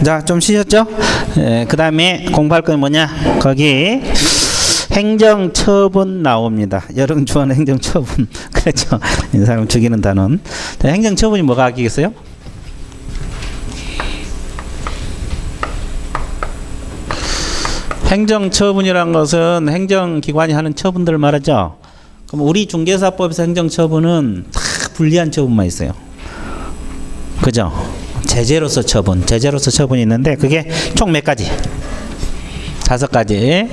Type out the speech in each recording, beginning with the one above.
자, 좀 쉬셨죠? 그 다음에 공부할 건 뭐냐? 거기 행정처분 나옵니다. 여러분 좋아하는 행정처분. 그렇죠. 이 사람 죽이는 단원. 행정처분이 뭐가 아기겠어요? 행정처분이란 것은 행정기관이 하는 처분들을 말하죠. 그럼 우리 중개사법에서 행정처분은 다 불리한 처분만 있어요. 그죠? 제재로서 처분, 제재로서 처분이 있는데 그게 총 몇 가지? 5가지.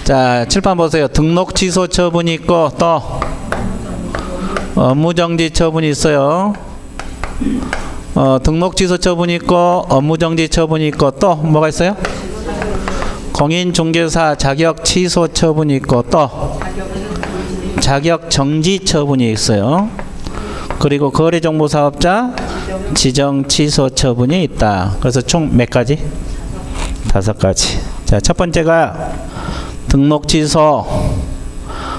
자, 칠판 보세요. 등록 취소 처분이 있고 또 업무정지 처분이 있어요. 등록 취소 처분이 있고 업무정지 처분이 있고 또 뭐가 있어요? 공인중개사 자격 취소 처분이 있고 또 자격 정지 처분이 있어요. 그리고 거래정보사업자 지정 취소 처분이 있다. 그래서 총 몇 가지? 5가지. 자, 첫 번째가 등록 취소,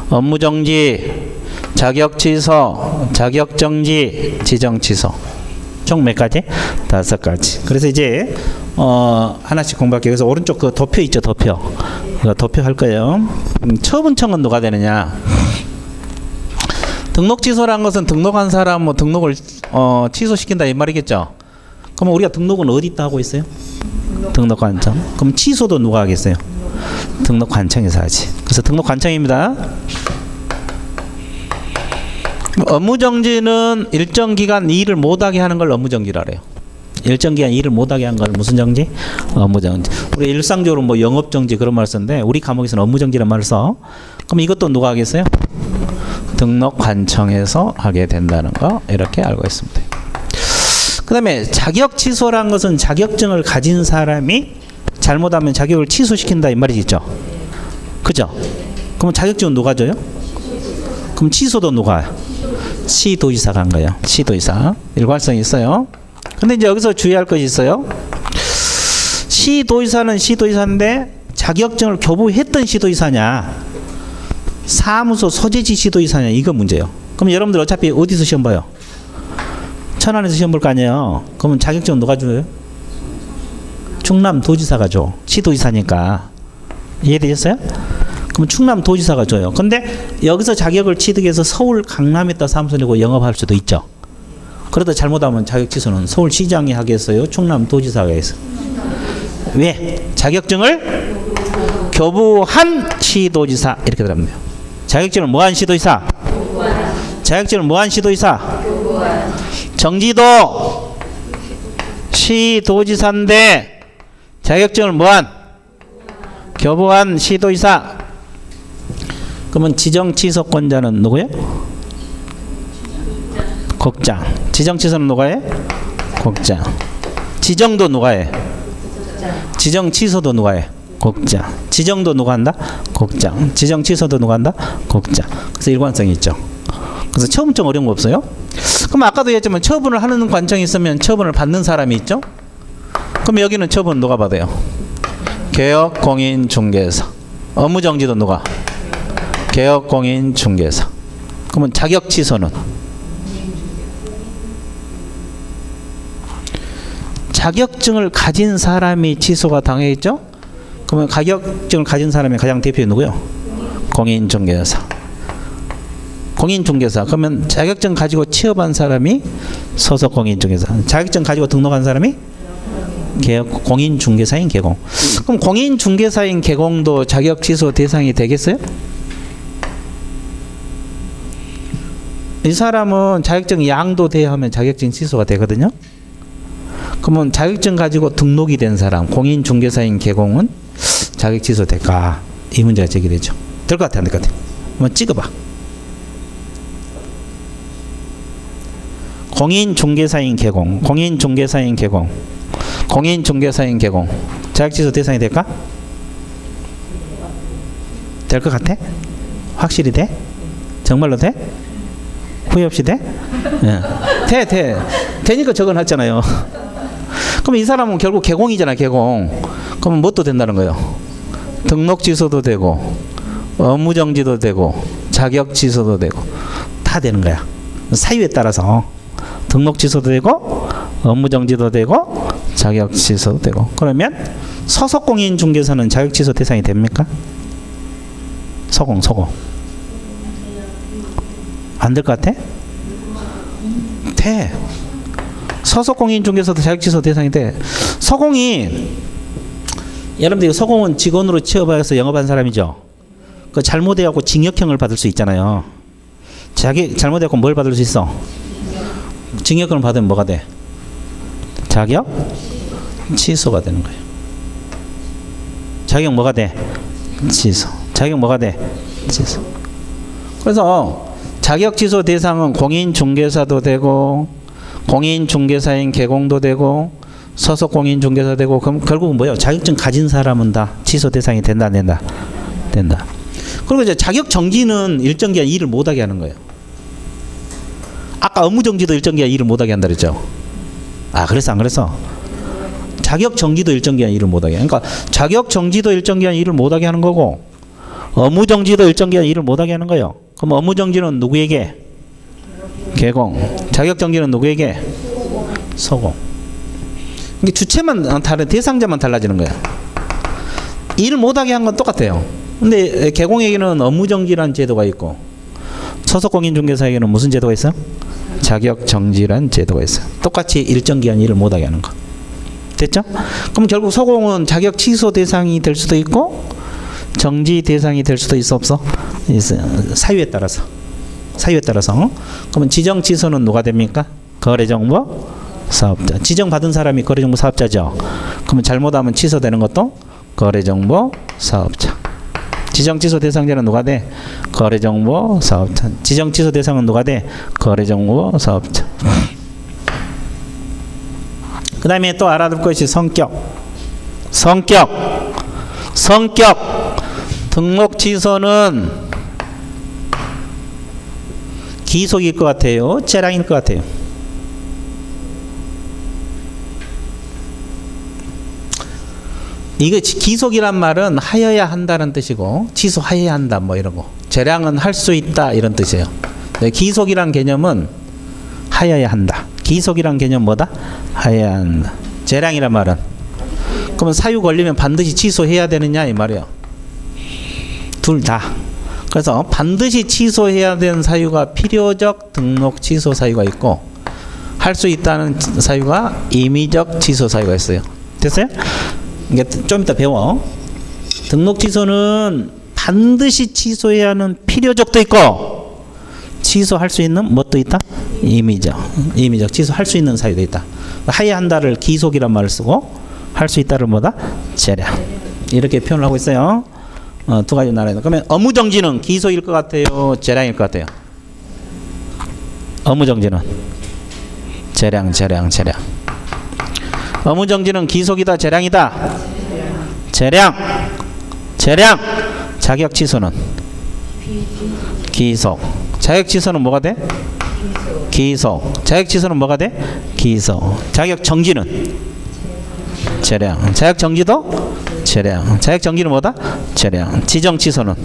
업무 정지, 자격 취소, 자격 정지, 지정 취소. 총 몇 가지? 5가지. 그래서 이제 하나씩 공부할게요. 그래서 오른쪽 그 도표 있죠, 도표. 이거 도표 할 거예요. 처분청은 누가 되느냐? 등록 취소라는 것은 등록한 사람 뭐 등록을 취소시킨다 이 말이겠죠. 그럼 우리가 등록은 어디다 하고 있어요? 등록관청. 그럼 취소도 누가 하겠어요? 등록관청에서 하지. 그래서 등록관청입니다. 업무정지는 일정 기간 일을 못하게 하는 걸 업무정지라 그래요. 일정 기간 일을 못하게 하는 걸 무슨 정지? 업무정지. 우리 일상적으로 뭐 영업정지 그런 말 쓰는데 우리 과목에서는 업무정지란 말을 써. 그럼 이것도 누가 하겠어요? 등록관청에서 하게 된다는 거 이렇게 알고 있습니다. 그 다음에 자격 취소란 것은 자격증을 가진 사람이 잘못하면 자격을 취소시킨다 이 말이죠. 그죠? 그럼 자격증은 누가 줘요? 그럼 취소도 누가? 시도지사가 한 거예요. 시도지사. 일관성이 있어요. 근데 이제 여기서 주의할 것이 있어요. 시도지사는 시도지사인데 자격증을 교부했던 시도지사냐 사무소 소재지 시도지사냐 이거 문제예요. 그럼 여러분들 어차피 어디서 시험 봐요? 천안에서 시험 볼 거 아니에요. 그러면 자격증은 누가 줘요? 충남도지사가 줘. 시도지사니까. 이해되셨어요? 그럼 충남도지사가 줘요. 근데 여기서 자격을 취득해서 서울 강남에다 사무소 내고 영업할 수도 있죠. 그러다 잘못하면 자격 취소는 서울시장이 하겠어요? 충남도지사가 해서. 왜? 자격증을 교부한 시도지사 이렇게 들어갑니다. 자격증을 뭐한 시도지사? 자격증을 뭐한 시도지사? 정지도 시도지사인데 자격증을 뭐한? 교부한 시도지사. 그러면 지정 취소권자는 누구예요? 국장. 지정 취소는 누가 해? 국장. 지정도 누가 해? 지정 취소도 누가 해? 국장. 지정도 누가 한다? 국장. 지정 취소도 누가 한다? 국장. 그래서 일관성이 있죠. 그래서 처분 좀 어려운 거 없어요? 그럼 아까도 얘기했지만 처분을 하는 관청이 있으면 처분을 받는 사람이 있죠? 그럼 여기는 처분 누가 받아요? 개업공인중개사. 업무정지도 누가? 개업공인중개사. 그러면 자격 취소는? 자격증을 가진 사람이 취소가 당해있죠? 그러면 자격증을 가진 사람의 가장 대표 누구요? 공인중개사. 공인중개사. 그러면 자격증 가지고 취업한 사람이 소속 공인중개사. 자격증 가지고 등록한 사람이 공인중개사인 개공. 그럼 공인중개사인 개공도 자격 취소 대상이 되겠어요? 이 사람은 자격증 양도돼야 하면 자격증 취소가 되거든요. 그러면 자격증 가지고 등록이 된 사람 공인중개사인 개공은 자격 취소 될까? 이 문제가 제기되죠. 될 것 같아 안 될 것 같아? 한번 찍어봐. 공인중개사인 개공, 공인중개사인 개공, 공인중개사인 개공 자격 취소 대상이 될까? 될 것 같아? 확실히 돼? 정말로 돼? 후회 없이 돼? 예. 돼. 되니까 적어놨잖아요. 그럼 이 사람은 결국 개공이잖아, 개공. 그러면 뭣도 된다는 거예요? 등록 취소도 되고, 업무 정지도 되고, 자격 취소도 되고, 다 되는 거야. 사유에 따라서 등록 취소도 되고, 업무 정지도 되고, 자격 취소도 되고. 그러면 서속 공인 중개사는 자격 취소 대상이 됩니까? 서공 안 될 것 같아? 돼. 서속 공인 중개사도 자격 취소 대상이 돼. 서공이 여러분들 서공은 직원으로 취업해서 영업한 사람이죠. 그 잘못해갖고 징역형을 받을 수 있잖아요. 자기 잘못해갖고 뭘 받을 수 있어? 징역형을 받으면 뭐가 돼? 자격 취소가 되는 거예요. 자격 뭐가 돼? 취소. 자격 뭐가 돼? 취소. 그래서 자격 취소 대상은 공인 중개사도 되고 공인 중개사인 개공도 되고 서속 공인 중개사 되고. 그럼 결국은 뭐예요? 자격증 가진 사람은 다 취소 대상이 된다 안 된다? 된다. 그리고 이제 자격 정지는 일정 기간 일을 못하게 하는 거예요. 아까 업무 정지도 일정 기간 일을 못하게 한다 그랬죠. 아, 그래서 안 그래서? 자격 정지도 일정 기간 일을 못하게. 그러니까 자격 정지도 일정 기간 일을 못하게 하는 거고 업무 정지도 일정 기간 일을 못하게 하는 거예요. 그럼 업무 정지는 누구에게? 개공. 자격 정지는 누구에게? 서공. 이게 주체만 다른 대상자만 달라지는 거야. 일을 못하게 한 건 똑같아요. 근데 개공에게는 업무 정지라는 제도가 있고 서속 공인 중개사에게는 무슨 제도가 있어? 자격 정지라는 제도가 있어요. 똑같이 일정 기간 일을 못하게 하는 거. 됐죠? 그럼 결국 서공은 자격 취소 대상이 될 수도 있고 정지 대상이 될 수도 있어 없어? 있어요. 사유에 따라서. 그러면 지정 취소는 누가 됩니까? 거래정보 사업자. 지정받은 사람이 거래정보 사업자죠. 그러면 잘못하면 취소되는 것도 거래정보 사업자. 지정 취소 대상자는 누가 돼? 거래정보 사업자. 지정 취소 대상은 누가 돼? 거래정보 사업자. 그 다음에 또 알아둘 것이 성격. 등록 취소는 기속일 것 같아요? 재량일 것 같아요? 이거 기속이란 말은 하여야 한다는 뜻이고 취소하여야 한다 뭐 이런 거. 재량은 할 수 있다 이런 뜻이에요. 기속이란 개념은 하여야 한다. 기속이란 개념 뭐다? 하여야 한다. 재량이란 말은 그러면 사유 걸리면 반드시 취소해야 되느냐 이 말이에요. 둘 다. 그래서 반드시 취소해야 되는 사유가 필요적 등록 취소 사유가 있고 할 수 있다는 사유가 임의적 취소 사유가 있어요. 됐어요? 이게 좀 이따 배워. 등록 취소는 반드시 취소해야 하는 필요적도 있고 취소할 수 있는 뭣도 있다? 임의적 취소할 수 있는 사유도 있다. 하여야 한다를 기속이란 말을 쓰고 할 수 있다를 뭐다? 재량. 이렇게 표현을 하고 있어요. 두 가지 나눠요. 그러면 업무 정지는 기속일 것 같아요? 재량일 것 같아요? 업무 정지는 재량. 업무 정지는 기속이다, 재량이다? 재량. 자격 취소는 기속. 자격 취소는 뭐가 돼? 기속. 자격 취소는 뭐가 돼? 기속. 자격 정지는 재량. 자격 정지도 재량. 자격 정지는 뭐다? 재량. 지정 취소는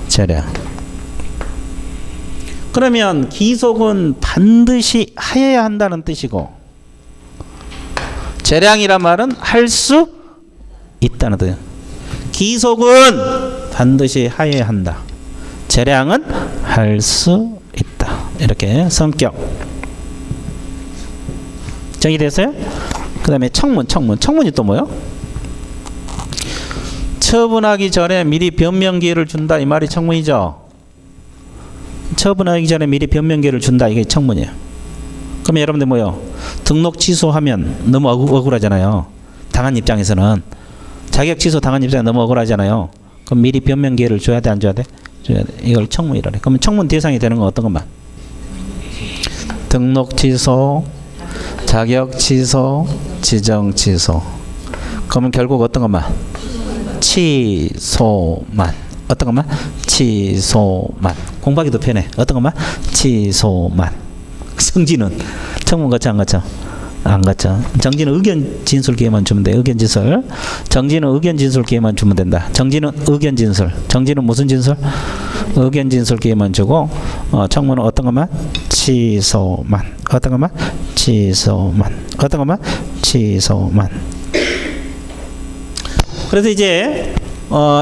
재량. 그러면 기속은 반드시 하여야 한다는 뜻이고 재량이란 말은 할 수 있다는 뜻이에요. 기속은 반드시 하여야 한다. 재량은 할 수 있다. 이렇게 성격 정의됐어요? 그 다음에 청문이 또 뭐요? 처분하기 전에 미리 변명 기회를 준다 이 말이 청문이죠. 처분하기 전에 미리 변명 기회를 준다 이게 청문이에요. 그러면 여러분들 뭐요? 등록 취소하면 너무 억울하잖아요. 당한 입장에서는 자격 취소 당한 입장에 너무 억울하잖아요. 그럼 미리 변명 기회를 줘야 돼 안 줘야 돼? 줘야 돼. 이걸 청문이라래. 그러면 청문 대상이 되는 건 어떤 것만? 등록 취소, 자격 취소, 지정 취소. 그러면 결국 어떤 것만? 취소만. 어떤 것만? 취소만. 공부하기도 편해. 어떤 것만? 취소만. 정지는 청문 같죠 안 같죠? 안 같죠. 정지는 의견 진술 기회만 주면 돼. 의견 진술. 정지는 의견 진술 기회만 주면 된다. 정지는 의견 진술. 정지는 무슨 진술? 의견 진술 기회만 주고 청문은 어떤 것만? 취소만. 어떤 것만? 취소만. 어떤 것만? 취소만. 그래서 이제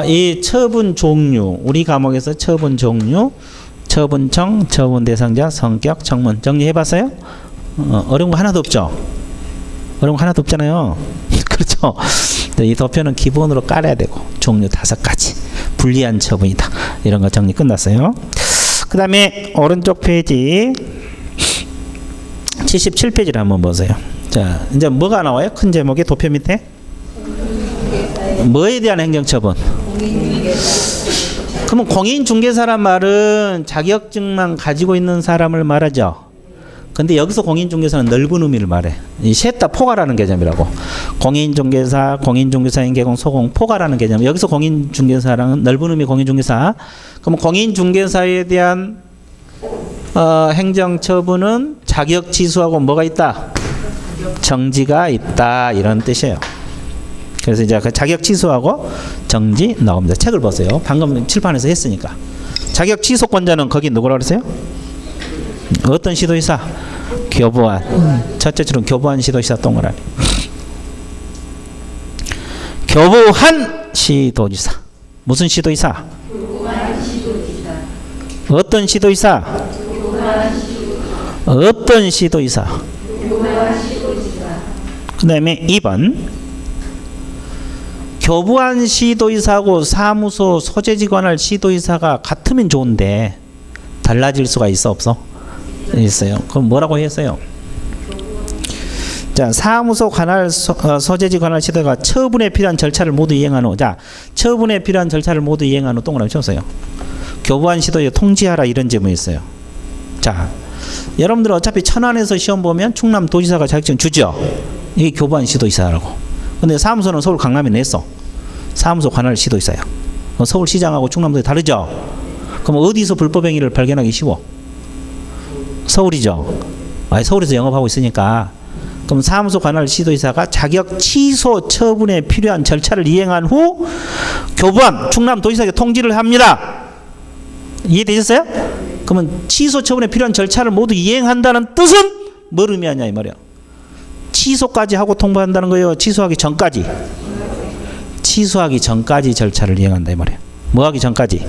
이 처분 종류, 우리 과목에서 처분 종류, 처분청, 처분 대상자, 성격, 청문 정리해봤어요? 어려운 거 하나도 없죠? 어려운 거 하나도 없잖아요. 그렇죠? 이 도표는 기본으로 깔아야 되고 종류 5가지, 불리한 처분이다, 이런 거 정리 끝났어요. 그 다음에 오른쪽 페이지 77페이지를 한번 보세요. 자, 이제 뭐가 나와요? 큰 제목이 도표 밑에 뭐에 대한 행정처분? 그러면 공인중개사란 말은 자격증만 가지고 있는 사람을 말하죠. 근데 여기서 공인중개사는 넓은 의미를 말해. 이 셋 다 포괄하는 개념이라고. 공인중개사, 공인중개사인 개공, 소공, 포괄하는 개념. 여기서 공인중개사랑은 넓은 의미 공인중개사. 그럼 공인중개사에 대한 행정처분은 자격 취소하고 뭐가 있다? 정지가 있다, 이런 뜻이에요. 그래서 이제 그 자격 취소하고 정지 나옵니다. 책을 보세요. 방금 칠판에서 했으니까. 자격 취소권자는 거기 누구라고 그랬어요? 어떤 시도지사? 교부한. 첫째처럼 교부한 시도지사 동그라미. 교부한 시도지사. 무슨 시도지사? 교부한 시도지사. 어떤 시도지사? 교부한 시도지사. 어떤 시도지사? 교부한 시도지사. 그 다음에 2번. 교부한 시도지사하고 사무소 소재지 관할 시도지사가 같으면 좋은데 달라질 수가 있어, 없어? 있어요. 그럼 뭐라고 했어요? 자, 사무소 관할 소재지 관할 시도가 처분에 필요한 절차를 모두 이행한 후, 자, 처분에 필요한 절차를 모두 이행한 후 동그라미 쳤어요. 교부한 시도에 통지하라, 이런 제목이 있어요. 자, 여러분들 어차피 천안에서 시험 보면 충남도지사가 자격증 주죠. 이게 교부한 시도지사라고. 근데 사무소는 서울 강남에 냈어. 사무소 관할 시도지사야. 서울시장하고 충남도에 다르죠. 그럼 어디서 불법 행위를 발견하기 쉬워? 서울이죠. 서울에서 영업하고 있으니까. 그럼 사무소 관할 시도지사가 자격 취소 처분에 필요한 절차를 이행한 후 교부한 충남도지사에게 통지를 합니다. 이해되셨어요? 그러면 취소 처분에 필요한 절차를 모두 이행한다는 뜻은 뭘 의미하냐 이 말이야. 취소까지 하고 통보한다는 거예요? 취소하기 전까지? 취소하기 전까지 절차를 이행한다 이 말이에요. 뭐 하기 전까지?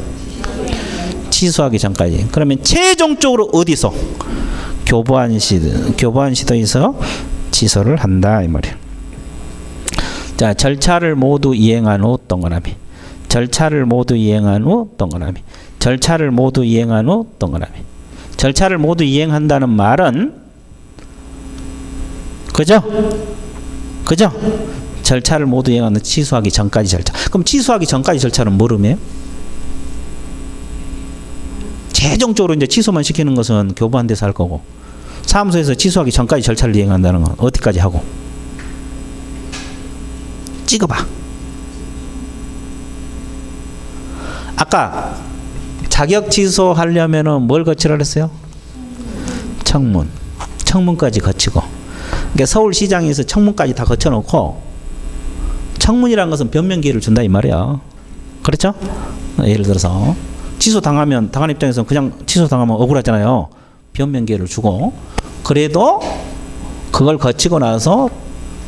취소하기 전까지. 그러면 최종적으로 어디서? 교부한 시도에서 취소를 한다 이 말이에요. 자, 절차를 모두 이행한 후 동그라미. 절차를 모두 이행한 후 동그라미. 절차를 모두 이행한 후 동그라미. 절차를 모두 이행한다는 말은 그죠? 그죠? 절차를 모두 이행하는 취소하기 전까지 절차. 그럼 취소하기 전까지 절차는 뭘 의미해요? 최종적으로 이제 취소만 시키는 것은 교부한 데서 할 거고, 사무소에서 취소하기 전까지 절차를 이행한다는 건 어디까지 하고? 찍어봐. 아까 자격 취소하려면은 뭘 거치라 그랬어요? 청문. 청문까지 거치고. 그러니까 서울시장에서 청문까지 다 거쳐놓고, 청문이라는 것은 변명 기회를 준다 이 말이야. 그렇죠? 예를 들어서 취소 당하면 당한 입장에서 그냥 취소 당하면 억울하잖아요. 변명 기회를 주고, 그래도 그걸 거치고 나서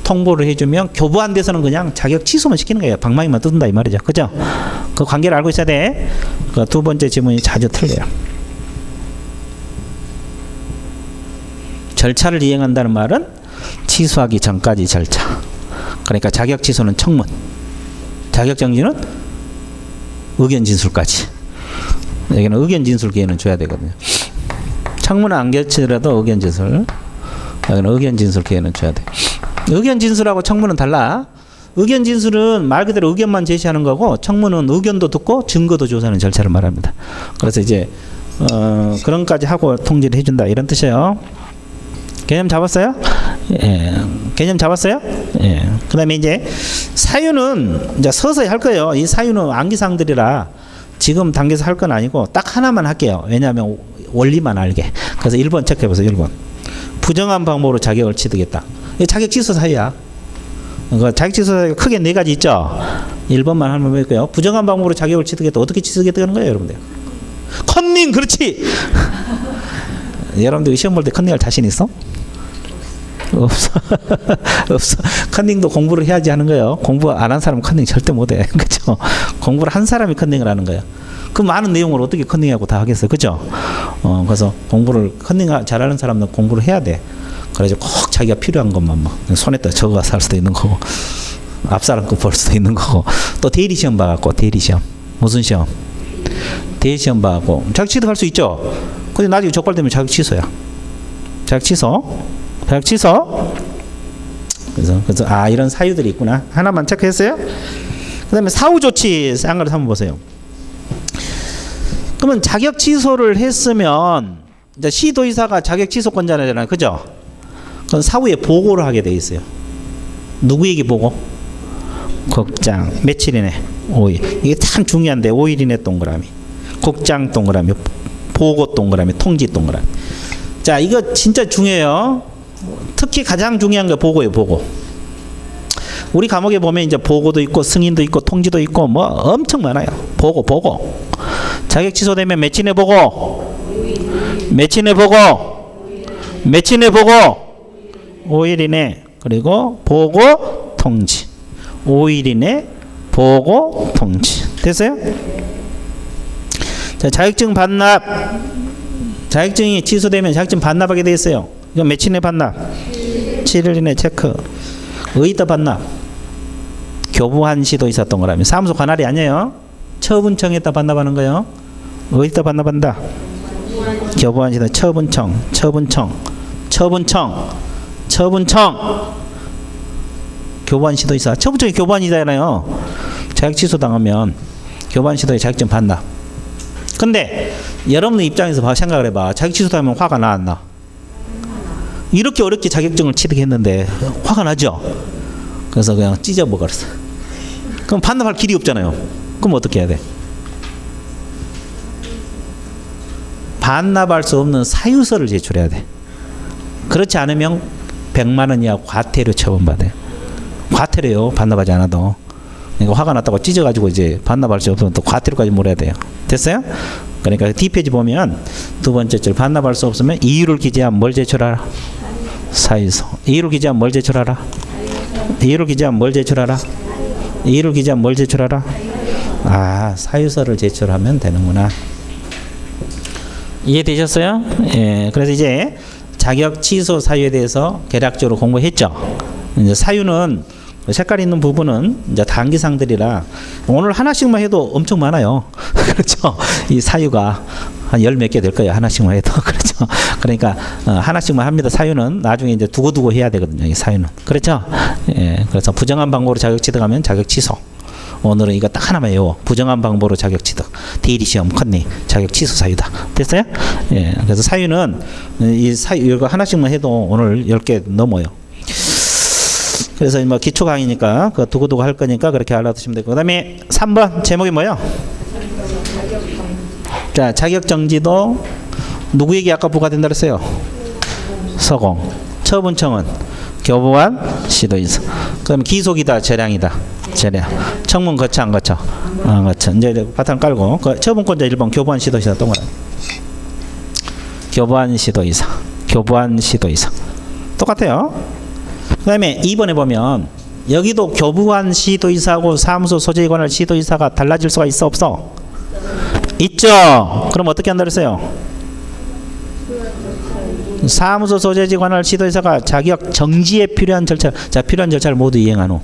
통보를 해주면 교부한 데서는 그냥 자격 취소만 시키는 거예요. 방망이만 뜯는다 이 말이죠. 그죠? 그 관계를 알고 있어야 돼. 그 두 번째 지문이 자주 틀려요. 절차를 이행한다는 말은 취소하기 전까지 절차. 그러니까 자격 취소는 청문, 자격 정지는 의견 진술까지. 여기는 의견 진술 기회는 줘야 되거든요. 청문은 안 거치더라도 의견 진술, 여기는 의견 진술 기회는 줘야 돼. 의견 진술하고 청문은 달라. 의견 진술은 말 그대로 의견만 제시하는 거고, 청문은 의견도 듣고 증거도 조사하는 절차를 말합니다. 그래서 이제 그런 것까지 하고 통지를 해준다 이런 뜻이에요. 개념 잡았어요? 예. 개념 잡았어요? 예. 그 다음에 이제 사유는 이제 서서히 할 거예요. 이 사유는 암기사항들이라 지금 단계에서 할 건 아니고 딱 하나만 할게요. 왜냐하면 원리만 알게. 그래서 1번 체크해보세요. 1번. 부정한 방법으로 자격을 취득했다. 이게 자격 취소 사유야. 자격 취소 사유가 크게 4가지 있죠. 1번만 한번 볼게요. 부정한 방법으로 자격을 취득했다. 어떻게 취득했다는 거예요, 여러분들? 컨닝 그렇지. 여러분들 시험 볼 때 컨닝할 자신 있어? 없어. 없어. 컨닝도 공부를 해야지 하는 거예요. 공부 안 한 사람은 컨닝 절대 못해. 그죠? 공부를 한 사람이 컨닝을 하는 거예요. 그 많은 내용을 어떻게 컨닝하고 다 하겠어요. 그죠? 그래서 공부를 컨닝 잘하는 사람은 공부를 해야 돼. 그래서 꼭 자기가 필요한 것만 막 손에다 적어서 할 수도 있는 거고, 앞사람 거 볼 수도 있는 거고, 또 대리 시험 봐갖고, 대리 시험. 무슨 시험? 대리 시험 봐갖고 자격 취득할 수 있죠. 근데 나중에 적발되면 자격 취소야. 자격 취소. 자격 취소. 그래서 이런 사유들이 있구나. 하나만 체크했어요. 그다음에 사후 조치 쌍가를 한번 보세요. 그러면 자격 취소를 했으면 이제 시도의사가 자격 취소권자잖아요. 그죠? 그럼 사후에 보고를 하게 돼 있어요. 누구에게 보고? 국장. 며칠이네? 5일. 이게 참 중요한데 5일 이내 동그라미. 국장 동그라미. 보고 동그라미. 통지 동그라미. 자, 이거 진짜 중요해요. 특히 가장 중요한 게 보고예요. 보고. 우리 과목에 보면 이제 보고도 있고 승인도 있고 통지도 있고 뭐 엄청 많아요. 보고. 자격 취소되면 며칠 내 보고? 며칠 내 보고? 며칠 내 보고? 5일 이내. 그리고 보고 통지. 5일 이내 보고 통지. 됐어요? 자, 자격증 반납. 자격증이 취소되면 자격증 반납하게 돼 있어요. 이건 며칠 내 반납? 7일 이내 체크. 어디다 반납? 교부한 시도의사 동그라미. 사무소 관할이 아니에요. 처분청에다 반납하는 거예요. 어디다 반납한다? 교부한 시도 처분청. 교부한 시도의사. 처분청이 교부한이잖아요. 자격 취소 당하면 교부한 시도의 자격증 반납. 근데 여러분 입장에서 생각을 해봐. 자격 취소하면 화가 나 안 나? 이렇게 어렵게 자격증을 취득했는데 화가 나죠? 그래서 그냥 찢어버렸어. 그럼 반납할 길이 없잖아요. 그럼 어떻게 해야 돼? 반납할 수 없는 사유서를 제출해야 돼. 그렇지 않으면 100만 원 이하 과태료 처분받아요. 과태료요. 반납하지 않아도. 그러니까 화가 났다고 찢어가지고 이제 반납할 수 없으면 또 과태료까지 물어야 돼요. 됐어요? 그러니까 D페이지 보면 두 번째 줄 반납할 수 없으면 이유를 기재하면 뭘 제출하라? 사유서. 이유를 기재하면 뭘 제출하라? 이유를 기재하면 뭘 제출하라? 이유를 기재하면 뭘 제출하라? 사유서를 제출하면 되는구나. 이해되셨어요? 예. 그래서 이제 자격 취소 사유에 대해서 개략적으로 공부했죠. 이제 사유는 색깔 있는 부분은 이제 단기상들이라 오늘 하나씩만 해도 엄청 많아요. 그렇죠? 이 사유가 한 열 몇 개 될 거예요. 하나씩만 해도. 그렇죠? 그러니까 하나씩만 합니다. 사유는 나중에 이제 두고두고 해야 되거든요. 이 사유는. 그렇죠? 예. 그래서 부정한 방법으로 자격 취득하면 자격 취소. 오늘은 이거 딱 하나만 외워. 부정한 방법으로 자격 취득. 대리 시험 컨닝 자격 취소 사유다. 됐어요? 예. 그래서 사유는 이 사유 이거 하나씩만 해도 오늘 10개 넘어요. 그래서 뭐 기초 강의니까 그 두고두고 할 거니까 그렇게 알아두시면 되고. 그다음에 3번 제목이 뭐예요? 자, 자격 정지도 누구에게 아까 부과된다 그랬어요? 서공. 처분청은 교부한 시도인사. 그다음에 기속이다, 재량이다. 재량. 청문 거쳐 안 거쳐? 안 거쳐. 이제 바탕 깔고 그 처분권자 1번 교부한 시도이사 동그라미. 교부한 시도이사. 교부한 시도이사. 똑같아요. 그다음에 2번에 보면 여기도 교부한 시도이사하고 사무소 소재에 관할 시도이사가 달라질 수가 있어 없어? 있죠. 그럼 어떻게 한다 그랬어요? 사무소 소재지 관할 시도이사가 자격 정지에 필요한 절차, 자 필요한 절차를 모두 이행한 후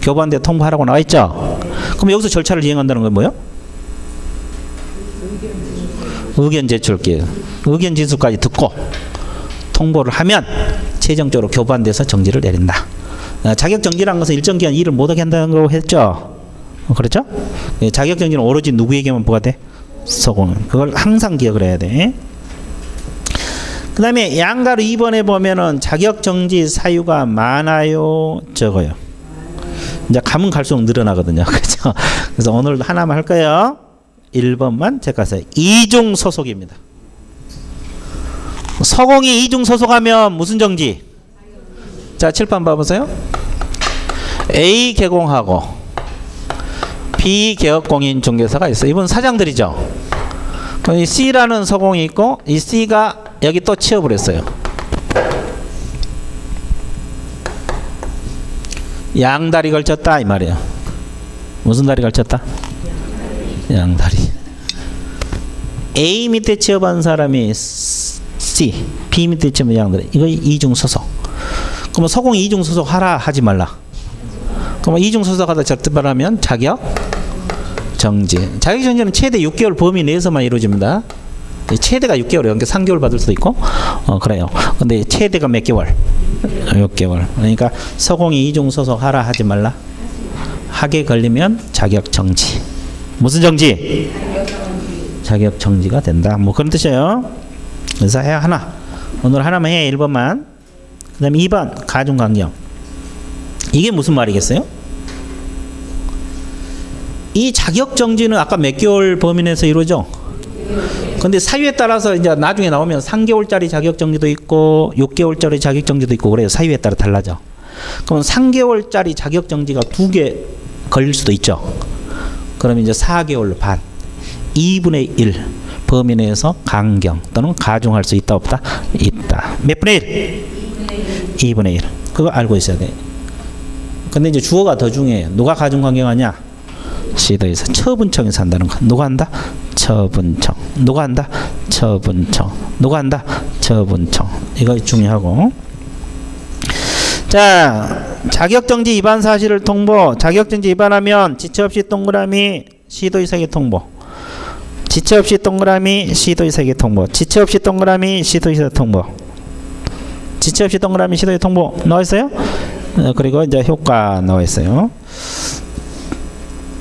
교부한데 통보하라고 나와 있죠. 그럼 여기서 절차를 이행한다는 건 뭐예요? 의견 제출기, 의견 진술까지 듣고 통보를 하면 최종적으로 교부한데서 정지를 내린다. 자격 정지라는 것은 일정 기간 일을 못하게 한다는 거 했죠. 그렇죠? 자격 정지는 오로지 누구에게만 부과돼? 서공. 그걸 항상 기억을 해야 돼. 그 다음에 양가로 2번에 보면은 자격 정지 사유가 많아요, 적어요? 이제 가면 갈수록 늘어나거든요. 그렇죠? 그래서 오늘 하나만 할 거예요. 1번만 체크하세요. 이중 소속입니다. 서공이 이중 소속하면 무슨 정지? 자, 칠판 봐보세요. A 개공하고 B 개업공인 중개사가 있어요. 이분 사장들이죠. 그럼 이 C라는 서공이 있고 이 C가 여기 또 취업을 했어요. 양다리 걸쳤다 이 말이에요. 무슨 다리 걸쳤다? 양다리. A 밑에 취업한 사람이 C, B 밑에 취업한 양다리. 이거 이중소속. 그러면 서공 이중소속 하라 하지 말라. 그러면 이중소속하다 적발하면 자격 정지. 자격 정지는 최대 6개월 범위 내에서만 이루어집니다. 최대가 6개월이에요. 그러니까 3개월 받을 수도 있고, 그래요. 근데 최대가 몇 개월? 6개월. 그러니까 서공이 이중 소속하라 하지 말라. 하게 걸리면 자격 정지. 무슨 정지? 자격 정지가 된다. 뭐 그런 뜻이에요. 그래서 해 하나. 오늘 하나만 해. 1번만. 그다음에 2번 가중강경. 이게 무슨 말이겠어요? 이 자격 정지는 아까 몇 개월 범위 내에서 이루어져? 근데 사유에 따라서 이제 나중에 나오면 3개월짜리 자격 정지도 있고 6개월짜리 자격 정지도 있고 그래요. 사유에 따라 달라져. 그러면 3개월짜리 자격 정지가 2개 걸릴 수도 있죠. 그럼 이제 4개월 반 2분의 1 범위 내에서 강경 또는 가중할 수 있다 없다? 있다. 몇 분의 1? 2분의 1. 그거 알고 있어야 돼. 근데 이제 주어가 더 중요해요. 누가 가중강경하냐? 시도에서 처분청에서 한다는 거. 누가 한다? 처분청. 누가 한다? 처분청. 누가 한다? 처분청. 이거 중요하고. 자, 자격정지 위반 사실을 통보. 자격정지 위반하면 지체 없이 동그라미 시도의사에게 통보. 지체 없이 동그라미 시도의사에게 통보. 지체 없이 동그라미 시도의사에게 통보. 지체 없이 동그라미 시도의 통보 나와 있어요? 그리고 이제 효과 나와 있어요.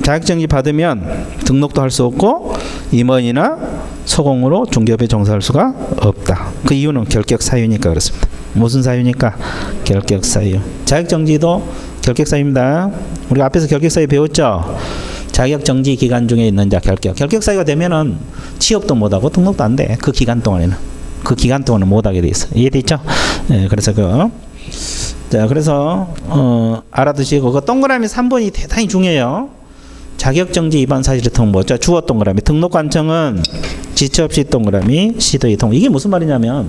자격정지 받으면 등록도 할 수 없고 임원이나 소공으로 중개업에 종사할 수가 없다. 그 이유는 결격 사유니까 그렇습니다. 무슨 사유니까? 결격 사유. 자격정지도 결격 사유입니다. 우리가 앞에서 결격 사유 배웠죠? 자격정지 기간 중에 있는 자 결격. 결격 사유가 되면은 취업도 못하고 등록도 안 돼. 그 기간 동안에는. 그 기간 동안은 못하게 돼 있어. 이해됐죠? 네, 그래서 자, 그래서 알아두시고 그 동그라미 3번이 대단히 중요해요. 자격정지 위반 사실을 통보. 자, 주어 동그라미. 등록관청은 지체 없이 동그라미 시도의 통보. 이게 무슨 말이냐면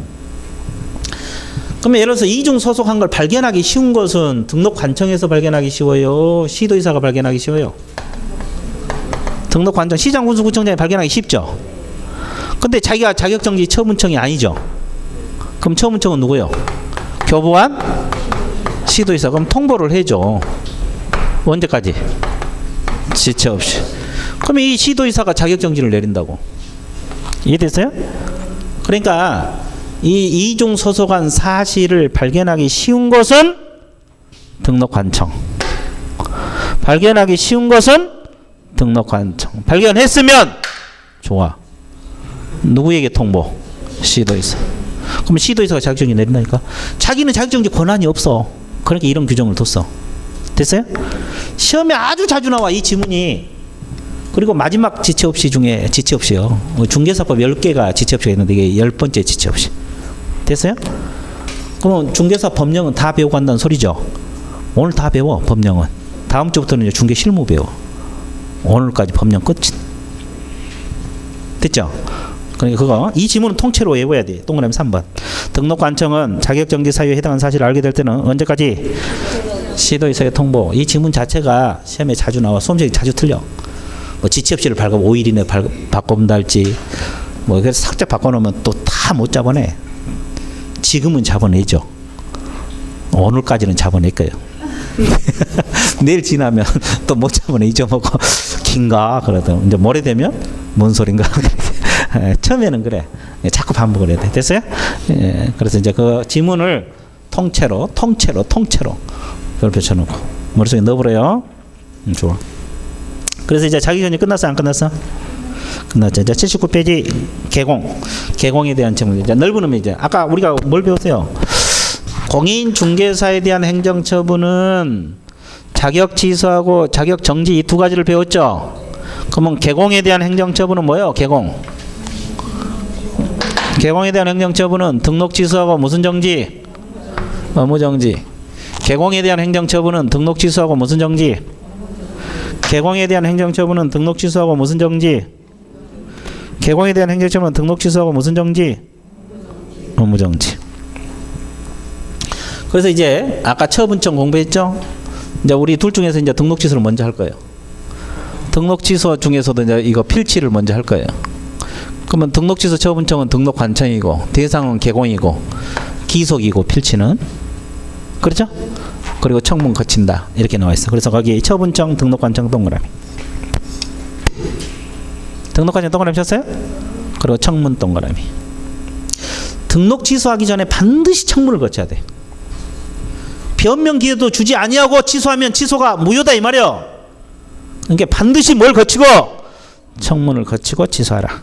그러면 예를 들어서 이중 소속한 걸 발견하기 쉬운 것은 등록관청에서 발견하기 쉬워요? 시도의사가 발견하기 쉬워요? 등록관청 시장군수구청장이 발견하기 쉽죠? 근데 자기가 자격정지 처분청이 아니죠? 그럼 처분청은 누구예요? 교부관 시도의사. 그럼 통보를 해줘. 언제까지? 지체 없이. 그러면 이 시도의사가 자격정지를 내린다고. 이해됐어요? 그러니까 이 이중 소속한 사실을 발견하기 쉬운 것은 등록관청. 발견하기 쉬운 것은 등록관청. 발견했으면 좋아. 누구에게 통보? 시도의사. 그럼 시도의사가 자격정지 내린다니까. 자기는 자격정지 권한이 없어. 그러니까 이런 규정을 뒀어. 됐어요? 시험에 아주 자주 나와 이 지문이. 그리고 마지막 지체 없이 중에 지체 없이요. 중개사법 10개가 지체 없이가 있는데 이게 10번째 지체 없이. 됐어요? 그럼 중개사 법령은 다 배우고 간다는 소리죠. 오늘 다 배워 법령은. 다음 주부터는 이제 중개 실무 배워. 오늘까지 법령 끝. 됐죠? 그러니까 그거 이 지문은 통째로 외워야 돼. 동그라미 3번. 등록관청은 자격정지 사유에 해당하는 사실을 알게 될 때는 언제까지? 시도의사에 통보. 이 지문 자체가 시험에 자주 나와. 수험생이 자주 틀려. 뭐 지체 없이를 발급 5일 이내 바꿔본다 할지 뭐 그래서 살짝 바꿔놓으면 또 다 못 잡아내. 지금은 잡아내죠. 오늘까지는 잡아낼 거예요. 내일 지나면 또 못 잡아내. 잊어먹고 긴가 그러더니 이제 모레 되면 뭔 소린가. 처음에는 그래. 자꾸 반복을 해야 돼. 됐어요? 예, 그래서 이제 그 지문을 통째로 그걸 펼쳐놓고 머릿속에 넣어버려요. 좋아. 그래서 이제 자격정지 끝났어 안 끝났어? 끝났죠. 이제 79페이지 개공에 대한 질문. 이제 넓은 의미. 이제 아까 우리가 뭘 배웠어요? 공인중개사에 대한 행정처분은 자격 취소하고 자격 정지 이 두 가지를 배웠죠. 그러면 개공에 대한 행정처분은 뭐예요? 개공에 대한 행정처분은 등록 취소하고 무슨 정지? 업무 정지. 개공에 대한 행정처분은 등록 취소하고 무슨 정지? 개공에 대한 행정처분은 등록 취소하고 무슨 정지? 개공에 대한 행정처분은 등록 취소하고 무슨 정지? 업무 정지. 그래서 이제 아까 처분청 공부했죠? 이제 우리 둘 중에서 이제 등록 취소를 먼저 할 거예요. 등록 취소 중에서도 이제 이거 필치를 먼저 할 거예요. 그러면 등록 취소 처분청은 등록 관청이고 대상은 개공이고 기속이고 필치는 그렇죠? 그리고 청문 거친다 이렇게 나와 있어. 그래서 거기 처분청, 등록 관청 동그라미. 등록 관청 동그라미 쳤어요? 그리고 청문 동그라미. 등록 취소하기 전에 반드시 청문을 거쳐야 돼. 변명 기회도 주지 아니하고 취소하면 취소가 무효다 이 말이요. 그러니까 반드시 뭘 거치고? 청문을 거치고 취소하라.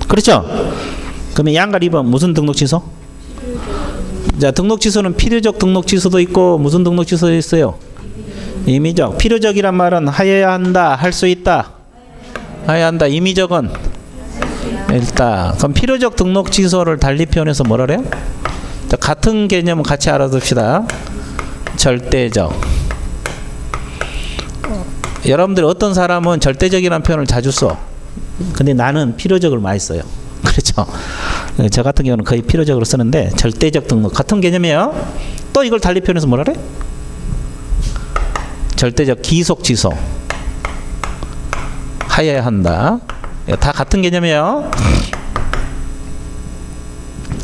그렇죠? 그러면 양갈 2번 무슨 등록 취소? 자, 등록 취소는 필요적 등록 취소도 있고 무슨 등록 취소도 있어요? 임의적. 필요적이란 말은 하여야 한다, 할 수 있다. 하여야 한다. 임의적은 일단. 그럼 필요적 등록 취소를 달리 표현해서 뭐라 그래요? 자, 같은 개념은 같이 알아둡시다. 절대적. 여러분들 어떤 사람은 절대적이라는 표현을 자주 써. 근데 나는 필요적을 많이 써요. 그렇죠? 저 같은 경우는 거의 필요적으로 쓰는데 절대적 등록 같은 개념이에요. 또 이걸 달리 표현해서 뭐라 그래? 절대적 기속 취소. 하여야 한다. 다 같은 개념이에요.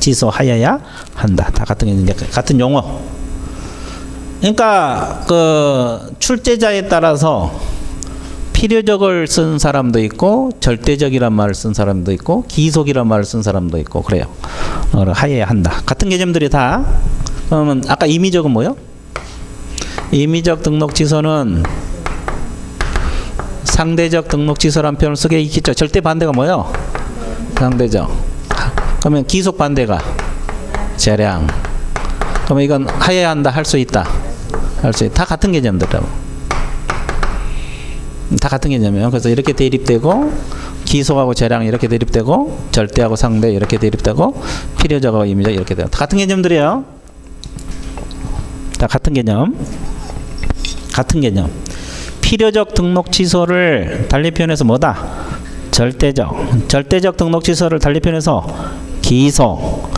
취소하여야 한다. 다 같은 개념, 같은 용어. 그러니까 그 출제자에 따라서 필요적을 쓴 사람도 있고 절대적이란 말을 쓴 사람도 있고 기속이란 말을 쓴 사람도 있고 그래요. 하여야 한다. 같은 개념들이 다. 그러면 아까 임의적은 뭐요? 임의적 등록 취소는 상대적 등록 취소란 표현을 쓰게 있겠죠. 절대 반대가 뭐요? 상대적. 그러면 기속 반대가 재량. 그러면 이건 하여야 한다, 할 수 있다. 할 수 있다. 다 같은 개념들이라고. 다 같은 개념이에요. 그래서 이렇게 대립되고 기속하고 재량 이렇게 대립되고 절대하고 상대 이렇게 대립되고 필요적하고 임의적 이렇게 돼요. 다 같은 개념들이에요. 다 같은 개념. 같은 개념. 필요적 등록 취소를 달리 표현해서 뭐다? 절대적. 절대적 등록 취소를 달리 표현해서 기속.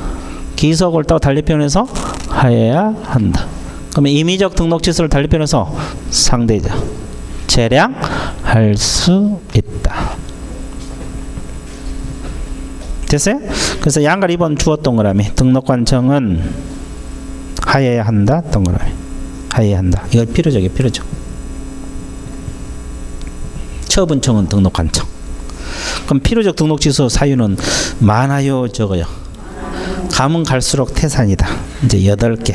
기속을 또 달리 표현해서 하여야 한다. 그러면 임의적 등록 취소를 달리 표현해서 상대적. 재량할 수 있다. 됐어요? 그래서 양갈 2번 주어 동그라미. 등록 관청은 하여야 한다. 동그라미. 하여야 한다. 이거 필요적이에요. 필요적. 처분청은 등록 관청. 그럼 필요적 등록 취소 사유는 많아요, 적어요? 가면 갈수록 태산이다. 이제 8개.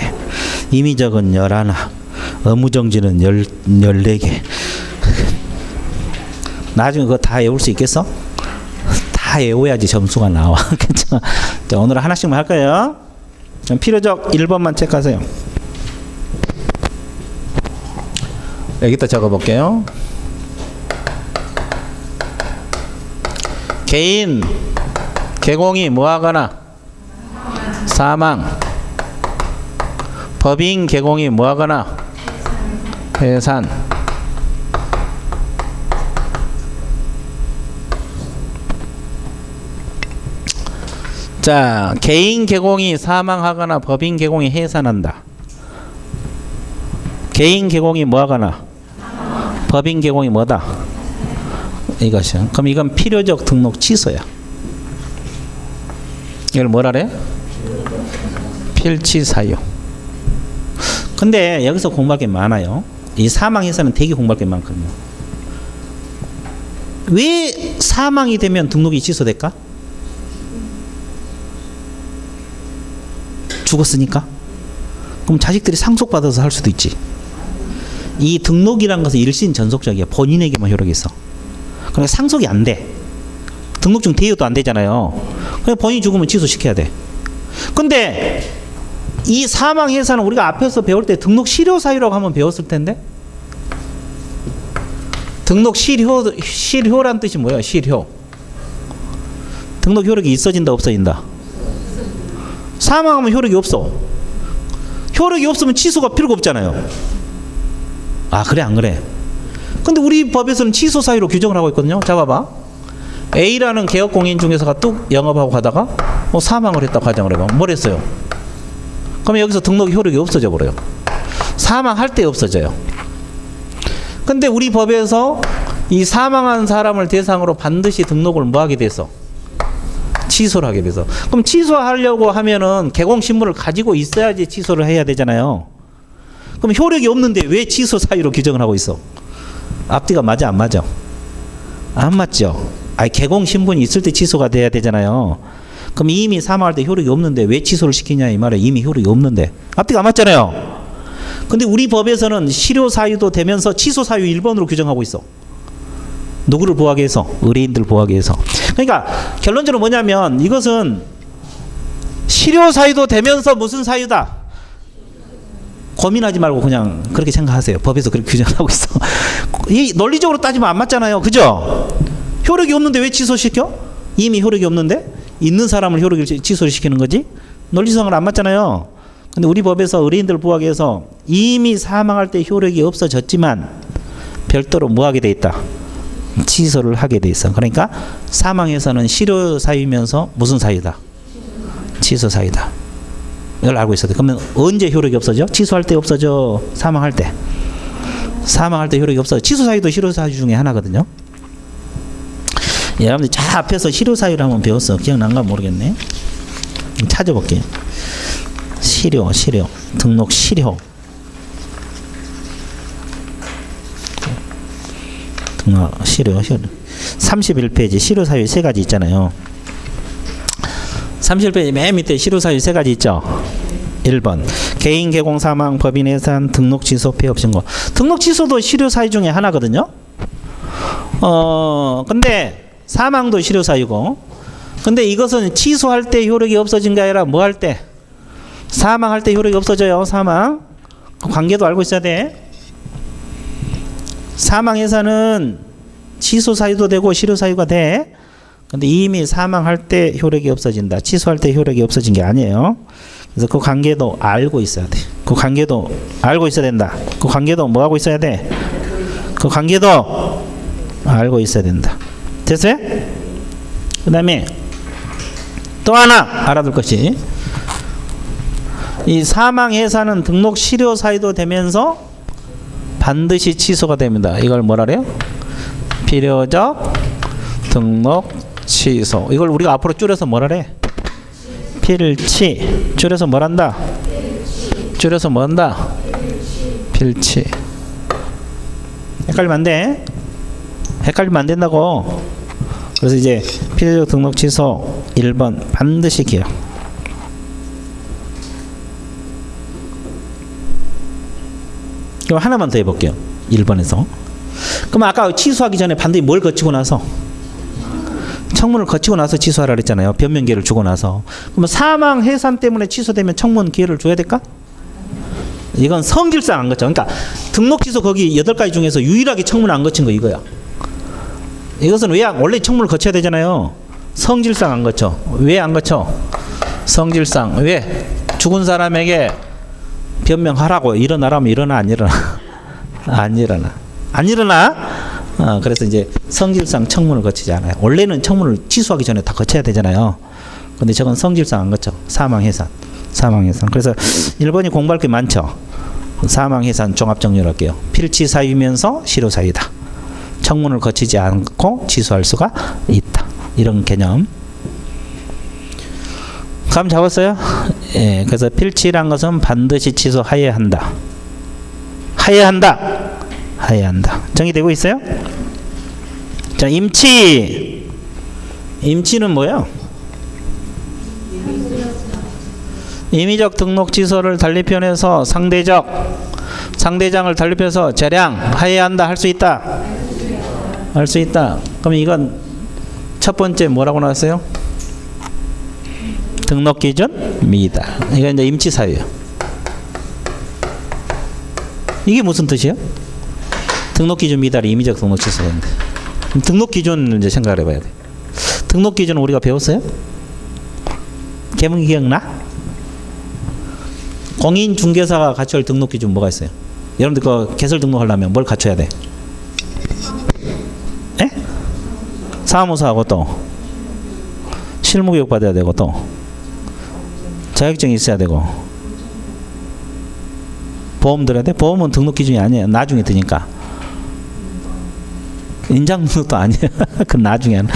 임의적은 11. 업무정지는 14개. 나중에 그거 다 외울 수 있겠어? 다 외워야지 점수가 나와. 그렇죠? 자, 오늘 하나씩만 할 거예요. 필요적 1번만 체크하세요. 여기다 적어볼게요. 개인 개공이 뭐하거나 사망. 법인 개공이 뭐하거나 해산. 자, 개인 개공이 사망하거나 법인 개공이 해산한다. 개인 개공이 뭐하거나 법인 개공이 뭐다? 이것이요. 그럼 이건 필요적 등록 취소야. 이걸 뭐라 그래? 필치 사유. 근데 여기서 공부할 게 많아요. 이 사망해서는 되게 공부할 게 많거든요. 왜 사망이 되면 등록이 취소될까? 죽었으니까? 그럼 자식들이 상속받아서 할 수도 있지. 이 등록이란 것은 일신전속적이야. 본인에게만 효력이 있어. 그러니까 상속이 안 돼. 등록증 대여도 안 되잖아요. 그냥 본인이 죽으면 취소시켜야 돼. 근데 이 사망 해산은 우리가 앞에서 배울 때 등록 실효 사유라고 한번 배웠을 텐데. 등록 실효란 뜻이 뭐야? 실효. 등록 효력이 있어진다, 없어진다? 사망하면 효력이 없어. 효력이 없으면 취소가 필요가 없잖아요. 아, 그래 안 그래? 근데 우리 법에서는 취소 사유로 규정을 하고 있거든요. 자, 봐봐. A라는 개업공인 중개사가 뚝 영업하고 가다가 사망을 했다 가정을 해봐. 뭘 했어요? 그럼 여기서 등록 효력이 없어져 버려요. 사망할 때 없어져요. 근데 우리 법에서 이 사망한 사람을 대상으로 반드시 등록을 뭐 하게 돼서 취소를 하게 돼서, 그럼 취소하려고 하면은 개공신문을 가지고 있어야지 취소를 해야 되잖아요. 그럼 효력이 없는데 왜 취소 사유로 규정을 하고 있어? 앞뒤가 맞아 안 맞아? 안 맞죠. 아니 개공신분이 있을 때 취소가 돼야 되잖아요. 그럼 이미 사망할 때 효력이 없는데 왜 취소를 시키냐 이 말이에요. 이미 효력이 없는데 앞뒤가 안 맞잖아요. 근데 우리 법에서는 실효 사유도 되면서 취소 사유 1번으로 규정하고 있어. 누구를 보호하기 위해서? 의뢰인들 보호하기 위해서. 그러니까 결론적으로 뭐냐면 이것은 실효 사유도 되면서 무슨 사유다? 고민하지 말고 그냥 그렇게 생각하세요. 법에서 그렇게 규정하고 있어. 이 논리적으로 따지면 안 맞잖아요. 그죠? 효력이 없는데 왜 취소시켜? 이미 효력이 없는데 있는 사람을 효력을 취소를 시키는 거지? 논리상으로 안 맞잖아요. 근데 우리 법에서 의뢰인들 보호하기 위해서 이미 사망할 때 효력이 없어졌지만 별도로 뭐 하게 돼 있다? 취소를 하게 돼 있어. 그러니까 사망에서는 실효 사유면서 무슨 사유다? 취소 사유다. 이걸 알고 있어야 돼. 그러면 언제 효력이 없어져? 취소할 때 없어져? 사망할 때? 사망할 때 효력이 없어져. 취소 사유도 실효 사유 중에 하나거든요. 여러분들 자 앞에서 실효 사유를 한번 배웠어. 기억난가 모르겠네. 찾아볼게요. 실효 등록 실효 등록 실효 31페이지 실효 사유 세 가지 있잖아요. 31페이지 맨 밑에 실효 사유 세 가지 있죠. 1번 개인 개공 사망 법인 해산 등록 취소 폐업 신고. 등록 취소도 실효 사유 중에 하나거든요. 근데 사망도 실효 사유고, 근데 이것은 취소할 때 효력이 없어진 게 아니라 뭐 할 때? 사망할 때 효력이 없어져요. 사망. 그 관계도 알고 있어야 돼. 사망 해산은 취소 사유도 되고 실효 사유가 돼. 근데 이미 사망할 때 효력이 없어진다. 취소할 때 효력이 없어진 게 아니에요. 그래서 그 관계도 알고 있어야 돼. 그 관계도 알고 있어야 된다. 그 관계도 뭐 하고 있어야 돼? 그 관계도 알고 있어야 된다. 됐어요? 그 다음에 또 하나 알아둘 것이, 이 사망 해산은 등록 실효 사유도 되면서 반드시 취소가 됩니다. 이걸 뭐라 그래요? 필요적 등록 취소. 이걸 우리가 앞으로 줄여서 뭐라 그래? 필치. 줄여서 뭐란다? 줄여서 뭐한다? 필치. 헷갈리면 안 돼. 헷갈리면 안 된다고. 그래서 이제 필요적 등록 취소 1번 반드시 기억. 그럼 하나만 더 해볼게요. 1번에서. 그럼 아까 취소하기 전에 반드시 뭘 거치고 나서? 청문을 거치고 나서 취소하라 그랬잖아요. 변명 기회를 주고 나서. 그러면 사망 해산 때문에 취소되면 청문 기회를 줘야 될까? 이건 성질상 안 거쳐. 그러니까 등록 취소 거기 8가지 중에서 유일하게 청문 안 거친 거 이거야. 이것은 왜 원래 청문을 거쳐야 되잖아요. 성질상 안 거쳐. 왜 안 거쳐? 성질상. 왜? 죽은 사람에게 변명하라고. 일어나라면 일어나 안 일어나? 안 일어나. 안 일어나? 그래서 이제 성질상 청문을 거치지 않아요. 원래는 청문을 취소하기 전에 다 거쳐야 되잖아요. 근데 저건 성질상 안 거쳐. 사망 해산. 사망 해산. 그래서 1번이 공부할 게 많죠. 사망 해산 종합 정리를 할게요. 필치 사유면서 실효 사유다. 청문을 거치지 않고 취소할 수가 있다. 이런 개념. 감 잡았어요? 예, 그래서 필치란 것은 반드시 취소하여야 한다. 하여야 한다. 하여야 한다. 정의되고 있어요? 자, 임치. 임치는 뭐예요? 임의적 등록 취소를 달리 표현해서 상대장을 달리 표현해서 재량하여야 한다. 할 수 있다. 할 수 있다. 그럼 이건 첫 번째 뭐라고 나왔어요? 등록 기준 미다. 이건 이제 임치 사유예요. 이게 무슨 뜻이에요? 등록 기준 미달이 임의적 등록 취소인데. 등록 기준을 이제 생각을 해봐야 돼. 등록 기준은 우리가 배웠어요? 개문 기억나? 공인 중개사가 갖춰야 할 등록 기준 뭐가 있어요? 여러분들 그 개설 등록하려면 뭘 갖춰야 돼? 에? 사무소하고 또 실무교육 받아야 되고 또 자격증이 있어야 되고 보험 들어야 돼? 보험은 등록 기준이 아니에요. 나중에 드니까. 인장 등록도 아니에요. 그건 나중에 하는.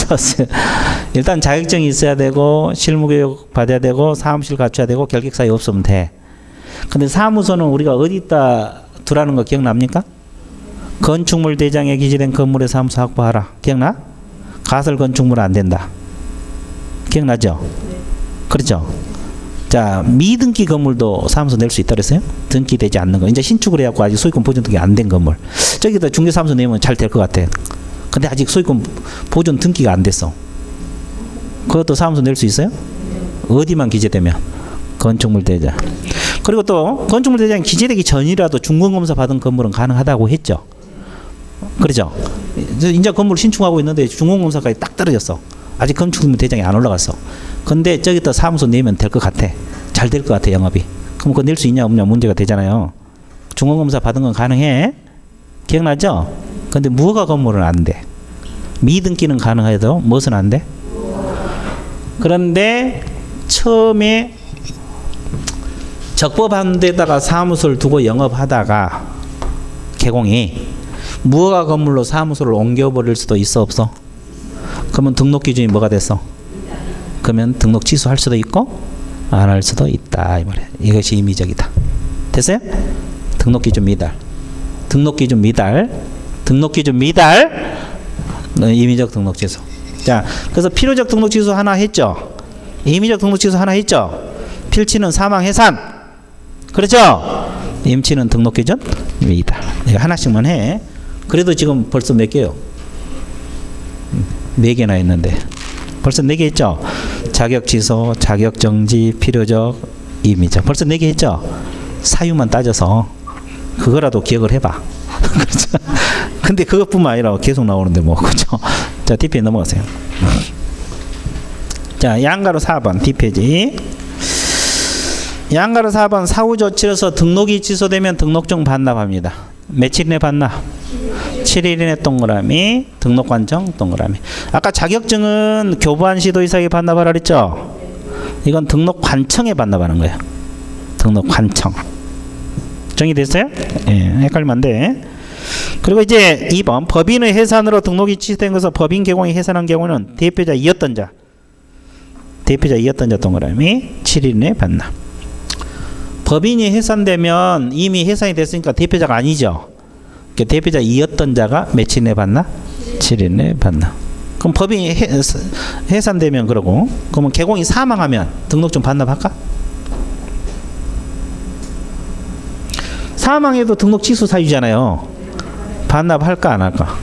좋았어요. 일단 자격증이 있어야 되고 실무교육 받아야 되고 사무실 갖춰야 되고 결객사유 없으면 돼. 근데 사무소는 우리가 어디다 두라는 거 기억납니까? 건축물 대장에 기재된 건물의 사무소 확보하라. 기억나? 가설 건축물 안 된다. 기억나죠? 그렇죠? 자, 미등기 건물도 사무소 낼 수 있다 그랬어요? 등기되지 않는 거. 이제 신축을 해갖고 아직 소유권 보존 등기 안 된 건물. 저기다 중개사무소 내면 잘 될 것 같아. 근데 아직 소유권 보존 등기가 안 됐어. 그것도 사무소 낼 수 있어요? 어디만 기재되면? 건축물 대장. 그리고 또 건축물 대장이 기재되기 전이라도 중공검사 받은 건물은 가능하다고 했죠. 그렇죠? 이제 건물 신축하고 있는데 중공검사까지 딱 떨어졌어. 아직 건축물 대장이 안 올라갔어. 근데 저기다 사무소 내면 될 것 같아. 잘 될 것 같아, 영업이. 그럼 그거 낼 수 있냐 없냐 문제가 되잖아요. 중공검사 받은 건 가능해. 기억나죠? 근데 무허가 건물은 안 돼. 미등기는 가능해도 무엇은 안 돼? 그런데 처음에 적법한 데다가 사무소를 두고 영업하다가 개공이 무허가 건물로 사무소를 옮겨버릴 수도 있어 없어? 그러면 등록 기준이 뭐가 됐어? 그러면 등록 취소할 수도 있고 안 할 수도 있다 이 말이야. 이것이 임의적이다. 됐어요? 등록 기준 미달. 등록 기준 미달. 등록 기준 미달. 임의적 등록 취소. 자, 그래서 필요적 등록 취소 하나 했죠. 임의적 등록 취소 하나 했죠. 필치는 사망 해산. 그렇죠? 임치는 등록 기준 미달. 이거 하나씩만 해. 그래도 지금 벌써 몇 개요? 4개나 했는데 벌써 4개 했죠? 자격 취소, 자격 정지, 필요적, 임의적. 벌써 4개 했죠? 사유만 따져서 그거라도 기억을 해봐. 그렇죠? 근데 그것뿐만 아니라 계속 나오는데 뭐. 그렇죠? 자, 뒷페이지 넘어가세요. 자, 양가로 4번 뒷페이지. 양가로 4번 사후 조치로서 등록이 취소되면 등록증 반납합니다. 며칠 이내 반납? 7일 이내 동그라미, 등록 관청 동그라미. 아까 자격증은 교부한 시도이사에게 반납하라 그랬죠? 이건 등록 관청에 반납하는 거예요. 등록 관청. 정리됐어요? 예, 헷갈리면 안 돼. 그리고 이제 2번 법인의 해산으로 등록이 취소된 것은 법인 개공이 해산한 경우는 대표자 이었던 자. 대표자 이었던 자 동그라미 7일 이내 반납. 법인이 해산되면 이미 해산이 됐으니까 대표자가 아니죠. 대표자 이었던 자가 며칠 내에 받나? 7일 내에 받나? 그럼 법인이 해산되면 그러고 그러면 개공이 사망하면 등록증 반납할까? 사망해도 등록 취소 사유잖아요. 반납할까 안 할까?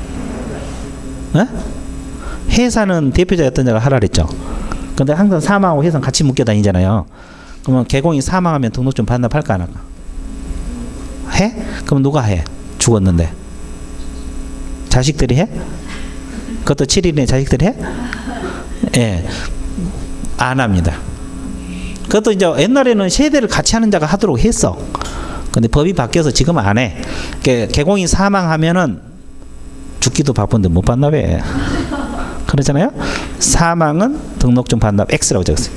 에? 해산은 대표자였던 자가 하라 그랬죠. 근데 항상 사망하고 해산 같이 묶여 다니잖아요. 그러면 개공이 사망하면 등록증 반납할까 안 할까? 해? 그럼 누가 해? 죽었는데 자식들이 해? 그것도 7일에 자식들이 해? 예, 안 합니다. 그것도 이제 옛날에는 세대를 같이 하는 자가 하도록 했어. 근데 법이 바뀌어서 지금 안 해. 개공이 사망하면은 죽기도 바쁜데 못 반납해. 그렇잖아요. 사망은 등록증 반납 X라고 적었어요.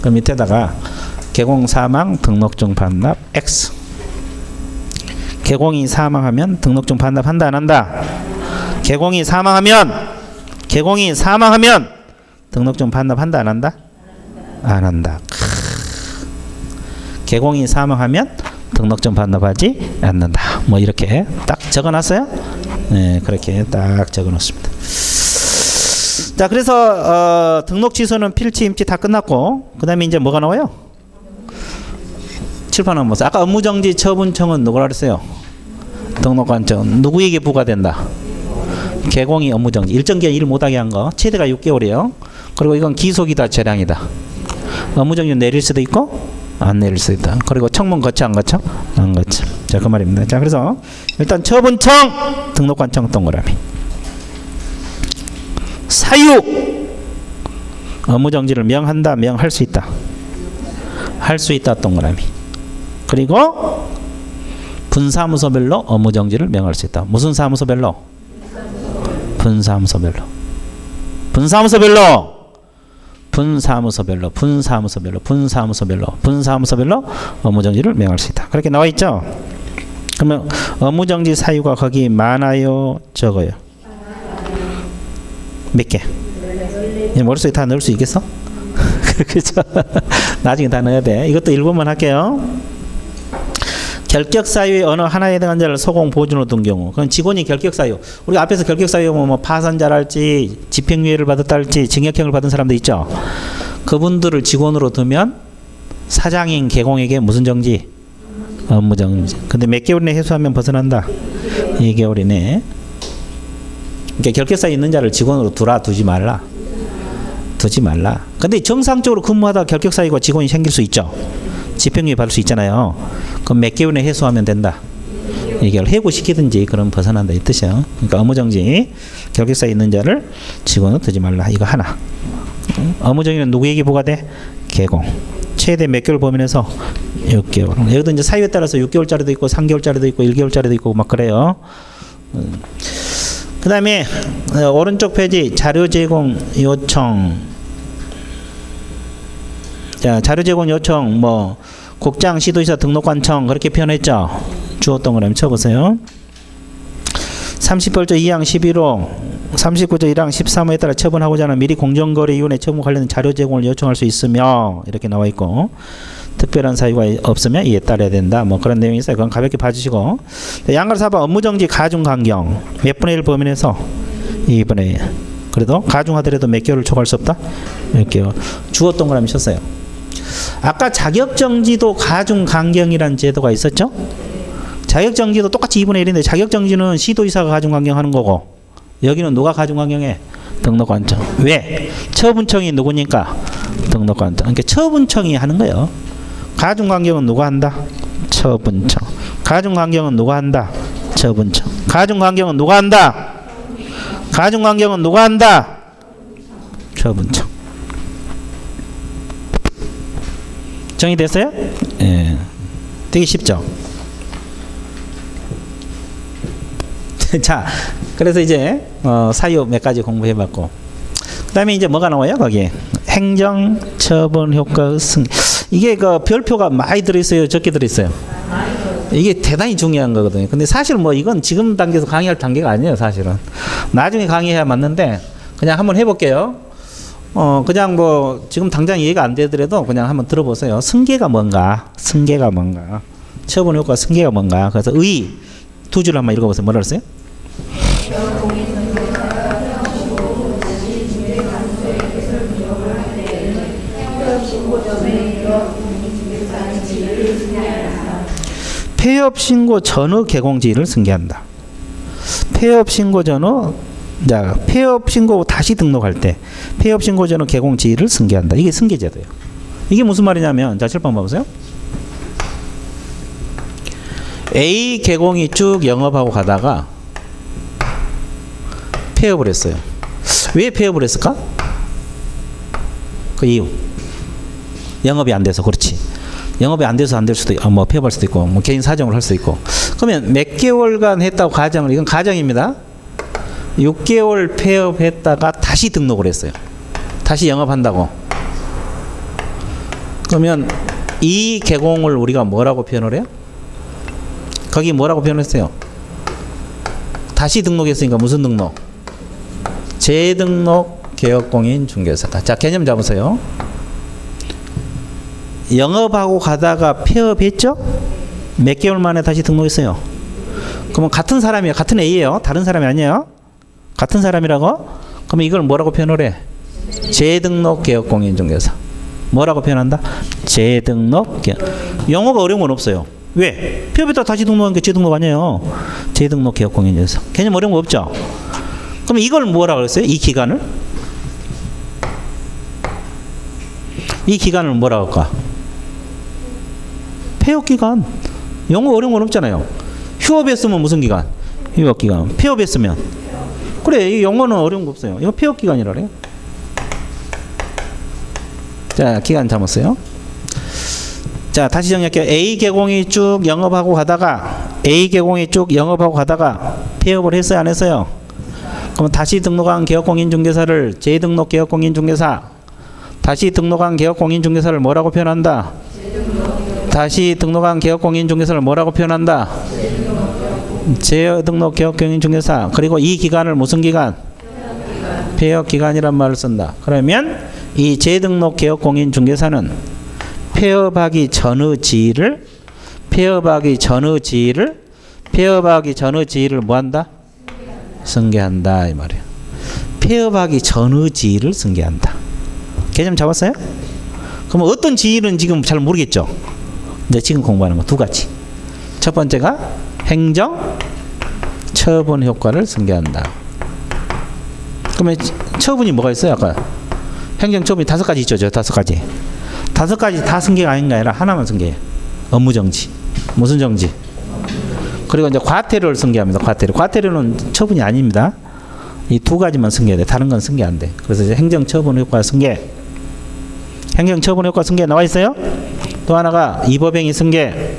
그 밑에다가 개공 사망 등록증 반납 X. 개공이 사망하면 등록증 반납한다 안 한다? 개공이 사망하면 등록증 반납한다 안 한다? 안 한다. 개공이 사망하면 등록증 반납하지 않는다. 뭐 이렇게 딱 적어놨어요? 네, 그렇게 딱 적어놓습니다. 자, 그래서 등록 취소는 필치, 임치 다 끝났고 그 다음에 이제 뭐가 나와요? 칠판 넘어서 아까 업무정지 처분청은 누구라 그랬어요? 등록관청. 누구에게 부과된다? 개공이 업무정지. 일정 기간 일 못하게 한 거. 최대가 6개월이에요. 그리고 이건 기속이다 재량이다. 업무정지 내릴 수도 있고 안 내릴 수도 있다. 그리고 청문 거쳐 안 거쳐? 안 거쳐. 자, 그 말입니다. 자, 그래서 일단 처분청 등록관청 동그라미. 사유 업무정지를 명한다 명할 수 있다. 할 수 있다 동그라미. 그리고 분사무소별로 업무정지를 명할 수 있다. 무슨 사무소별로? 분사무소별로. 분사무소별로. 분사무소별로. 분사무소별로. 분사무소별로. 분사무소별로 업무정지를 명할 수 있다. 그렇게 나와 있죠? 그러면 업무정지 사유가 거기 많아요? 적어요? 몇 개? 머릿속에 다 넣을 수 있겠어? 그렇죠? 나중에 다 넣어야 돼. 이것도 1번만 할게요. 결격사유의 어느 하나에 해당한 자를 소공 보존으로 둔 경우, 그건 직원이 결격사유, 우리가 앞에서 결격사유 뭐 파산자랄지 집행유예를 받았다 할지 징역형을 받은 사람도 있죠. 그분들을 직원으로 두면 사장인 개공에게 무슨 정지? 업무정지. 근데 몇 개월 이내 해소하면 벗어난다? 2개월 이내. 그러니까 결격사유 있는 자를 직원으로 두지 말라. 두지 말라. 근데 정상적으로 근무하다가 결격사유가 직원이 생길 수 있죠. 집행유예 받을 수 있잖아요. 그럼 몇 개월에 해소하면 된다. 이걸 해고시키든지 그럼 벗어난다 이 뜻이에요. 그러니까 업무정지, 결격사유 있는 자를 직원으로 두지 말라. 이거 하나. 업무정지는 누구에게 부과돼? 개공. 최대 몇 개월 범위내서 6개월. 여기도 이제 사유에 따라서 6개월짜리도 있고 3개월짜리도 있고 1개월짜리도 있고 막 그래요. 그 다음에 오른쪽 페이지 자료 제공 요청. 자, 자료 제공 요청 뭐 국장, 시도지사, 등록관청 그렇게 표현했죠. 주어 동그라미 쳐보세요. 38조 2항 11호 39조 1항 13호에 따라 처분하고자 하는 미리 공정거래위원회 처분 관련 자료 제공을 요청할 수 있으며 이렇게 나와 있고, 특별한 사유가 없으면 이에 따라야 된다. 뭐 그런 내용이 있어요. 그건 가볍게 봐주시고, 양가로 4번 업무정지 가중강경 몇 분의 1 범위내서 2분의 1. 그래도 가중하더라도 몇 개월을 초과할 수 없다? 몇 개월. 주어 동그라미 쳤어요. 아까 자격정지도 가중강경이라는 제도가 있었죠? 자격정지도 똑같이 2분의 1인데 자격정지는 시도지사가 가중강경하는 거고, 여기는 누가 가중강경해? 등록관청. 왜? 처분청이 누구니까? 등록관청. 그러니까 처분청이 하는 거예요. 가중강경은 누가 한다? 처분청. 가중강경은 누가 한다? 처분청. 가중강경은 누가 한다? 가중강경은 누가 한다? 처분청. 정리됐어요? 예. 되게 쉽죠? 자, 그래서 이제 사유 몇 가지 공부해봤고, 그 다음에 이제 뭐가 나와요? 거기에 행정, 처분, 효과, 승. 이게 그 별표가 많이 들어있어요? 적게 들어있어요? 이게 대단히 중요한 거거든요. 근데 사실 뭐 이건 지금 단계에서 강의할 단계가 아니에요. 사실은 나중에 강의해야 맞는데 그냥 한번 해볼게요. 그냥 뭐 지금 당장 이해가 안 되더라도 그냥 한번 들어보세요. 승계가 뭔가, 승계가 뭔가, 처분 효과 승계가 뭔가. 그래서 의 두 줄 한번 읽어보세요. 뭐라 그랬어요? 폐업 신고 전후 개공지를 승계한다. 폐업 신고 전후, 자, 폐업 신고 다시 등록할 때 폐업 신고 전후 개공지를 승계한다. 이게 승계제도예요. 이게 무슨 말이냐면, 자, 칠번 봐보세요. A 개공이 쭉 영업하고 가다가 폐업을 했어요. 왜 폐업을 했을까? 그 이유. 영업이 안 돼서. 그렇지. 영업이 안 돼서 안 될 수도 있고, 뭐 폐업할 수도 있고, 뭐 개인 사정을 할 수도 있고. 그러면 몇 개월간 했다고 가정을, 이건 가정입니다. 6개월 폐업했다가 다시 등록을 했어요. 다시 영업한다고. 그러면 이 개공을 우리가 뭐라고 표현을 해요? 거기 뭐라고 표현했어요? 다시 등록했으니까 무슨 등록? 재등록 개업공인 중개사다. 자, 개념 잡으세요. 영업하고 가다가 폐업했죠? 몇 개월 만에 다시 등록했어요. 그러면 같은 사람이에요. 같은 A예요. 다른 사람이 아니에요. 같은 사람이라고? 그러면 이걸 뭐라고 표현을 해? 재등록 개업공인 중개사. 뭐라고 표현한다? 재등록 개업. 영어가 어려운 건 없어요. 왜? 폐업했다 다시 등록한 게 재등록 아니에요. 재등록 개업공인 중개사. 개념 어려운 거 없죠? 그럼 이걸 뭐라고 그랬어요? 이 기간을? 이 기간을 뭐라고 할까? 폐업기간. 영어 어려운 건 없잖아요. 휴업했으면 무슨 기간? 휴업기간. 폐업했으면. 그래, 이 영어는 어려운 거 없어요. 이거 폐업기간이라 그래요. 자, 기간 잡았어요. 자, 다시 정리할게요. A 개공이 쭉 영업하고 가다가 폐업을 했어요, 안 했어요? 그럼 다시 등록한 개업공인중개사를 재등록 개업공인중개사, 다시 등록한 개업공인중개사를 뭐라고 표현한다? 다시 등록한 개업공인중개사를 뭐라고 표현한다? 재등록 개업공인중개사. 그리고 이 기간을 무슨 기간? 폐업기간이란 말을 쓴다. 그러면 이 재등록 개업공인중개사는 폐업하기 전의 지위를 뭐한다? 승계한다 이 말이에요. 폐업하기 전의 지위를 승계한다. 개념 잡았어요? 그럼 어떤 지위는 지금 잘 모르겠죠? 근데 지금 공부하는 거 두 가지. 첫 번째가 행정 처분 효과를 승계한다. 그러면 처분이 뭐가 있어요? 아까 행정 처분이 5가지 있죠. 저 5가지. 5가지 다 승계가 아닌 게 아니라 하나만 승계해요. 업무 정지. 무슨 정지? 그리고 이제 과태료를 승계합니다. 과태료는 처분이 아닙니다. 이 2가지만 승계해야 돼. 다른 건 승계 안 돼. 그래서 이제 행정 처분 효과 승계. 행정 처분 효과 승계 나와 있어요? 또 하나가 위법행위 승계.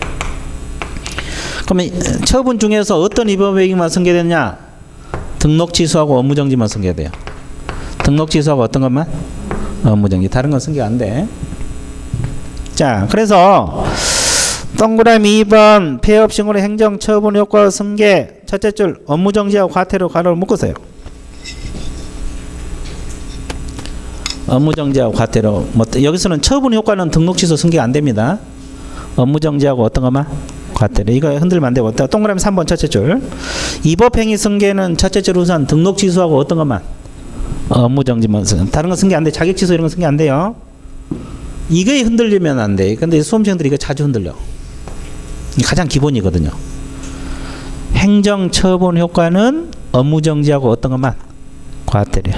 그러면 처분 중에서 어떤 위법행위만 승계되느냐? 등록 취소하고 업무 정지만 승계돼요. 등록 취소하고 어떤 것만? 업무 정지. 다른 건 승계 안 돼. 자, 그래서 동그라미 2번 폐업 신고로 행정 처분 효과 승계. 첫째 줄 업무 정지하고 과태료 가로를 묶으세요. 업무 정지하고 과태료. 뭐 여기서는 처분 효과는 등록 취소 승계 안 됩니다. 업무 정지하고 어떤 것만? 과태료. 이거 흔들면 안 되고. 동그라미 3번 첫째 줄. 위법행위 승계는 첫째 줄 우선 등록 취소하고 어떤 것만? 업무 정지만 승계. 다른 건 승계 안 돼. 자격 취소 이런 건 승계 안 돼요. 이게 흔들리면 안 돼. 근데 수험생들이 이거 자주 흔들려. 가장 기본이거든요. 행정 처분 효과는 업무 정지하고 어떤 것만? 과태료.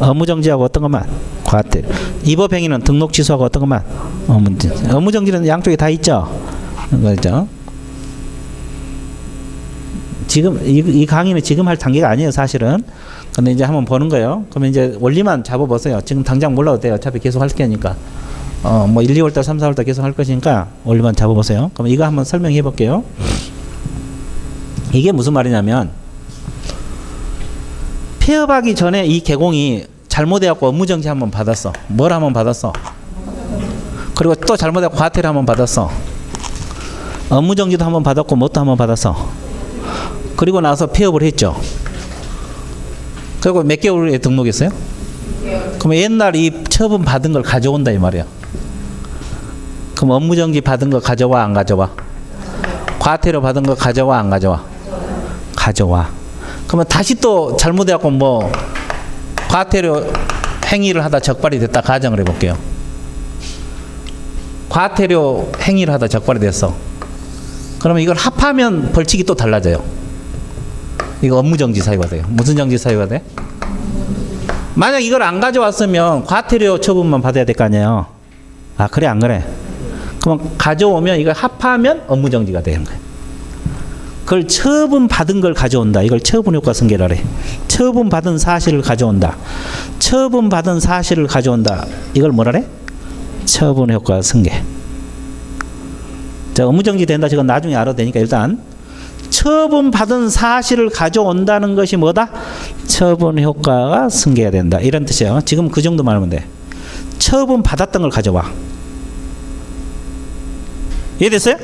업무 정지하고 어떤 것만? 과태료. 위법행위는 등록 취소하고 어떤 것만? 업무 정지는 양쪽에 다 있죠. 그렇죠. 지금 이 강의는 지금 할 단계가 아니에요, 사실은. 근데 이제 한번 보는 거예요. 그러면 이제 원리만 잡아보세요. 지금 당장 몰라도 돼요. 어차피 계속 할 거니까. 뭐 1, 2월달, 3, 4월달 계속 할 것이니까 원리만 잡아보세요. 그럼 이거 한번 설명해 볼게요. 이게 무슨 말이냐면 폐업하기 전에 이 개공이 잘못해갖고 업무정지 한번 받았어. 뭘 한번 받았어? 그리고 또 잘못해갖고 과태료 한번 받았어. 업무정지도 한번 받았고 뭣도 한번 받았어. 그리고 나서 폐업을 했죠. 그리고 몇 개월에 등록했어요? 그럼 옛날 이 처분 받은 걸 가져온다 이 말이야. 그럼 업무정지 받은 거 가져와 안 가져와? 과태료 받은 거 가져와 안 가져와? 가져와. 그러면 다시 또 잘못해갖고 뭐 과태료 행위를 하다 적발이 됐다 가정을 해볼게요. 과태료 행위를 하다 적발이 됐어. 그러면 이걸 합하면 벌칙이 또 달라져요. 이거 업무정지 사유가 돼요. 무슨 정지 사유가 돼? 만약 이걸 안 가져왔으면 과태료 처분만 받아야 될 거 아니에요. 아 그래 안 그래? 그럼 가져오면 이걸 합하면 업무정지가 되는 거예요. 그걸 처분받은 걸 가져온다. 이걸 처분효과 승계라 그래. 처분받은 사실을 가져온다. 처분받은 사실을 가져온다. 이걸 뭐라 그래? 처분효과 승계. 자, 업무정지 된다. 저건 나중에 알아도 되니까 일단 처분받은 사실을 가져온다는 것이 뭐다? 처분효과가 승계가 된다. 이런 뜻이에요. 지금 그 정도만 하면 돼. 처분받았던 걸 가져와. 이해됐어요?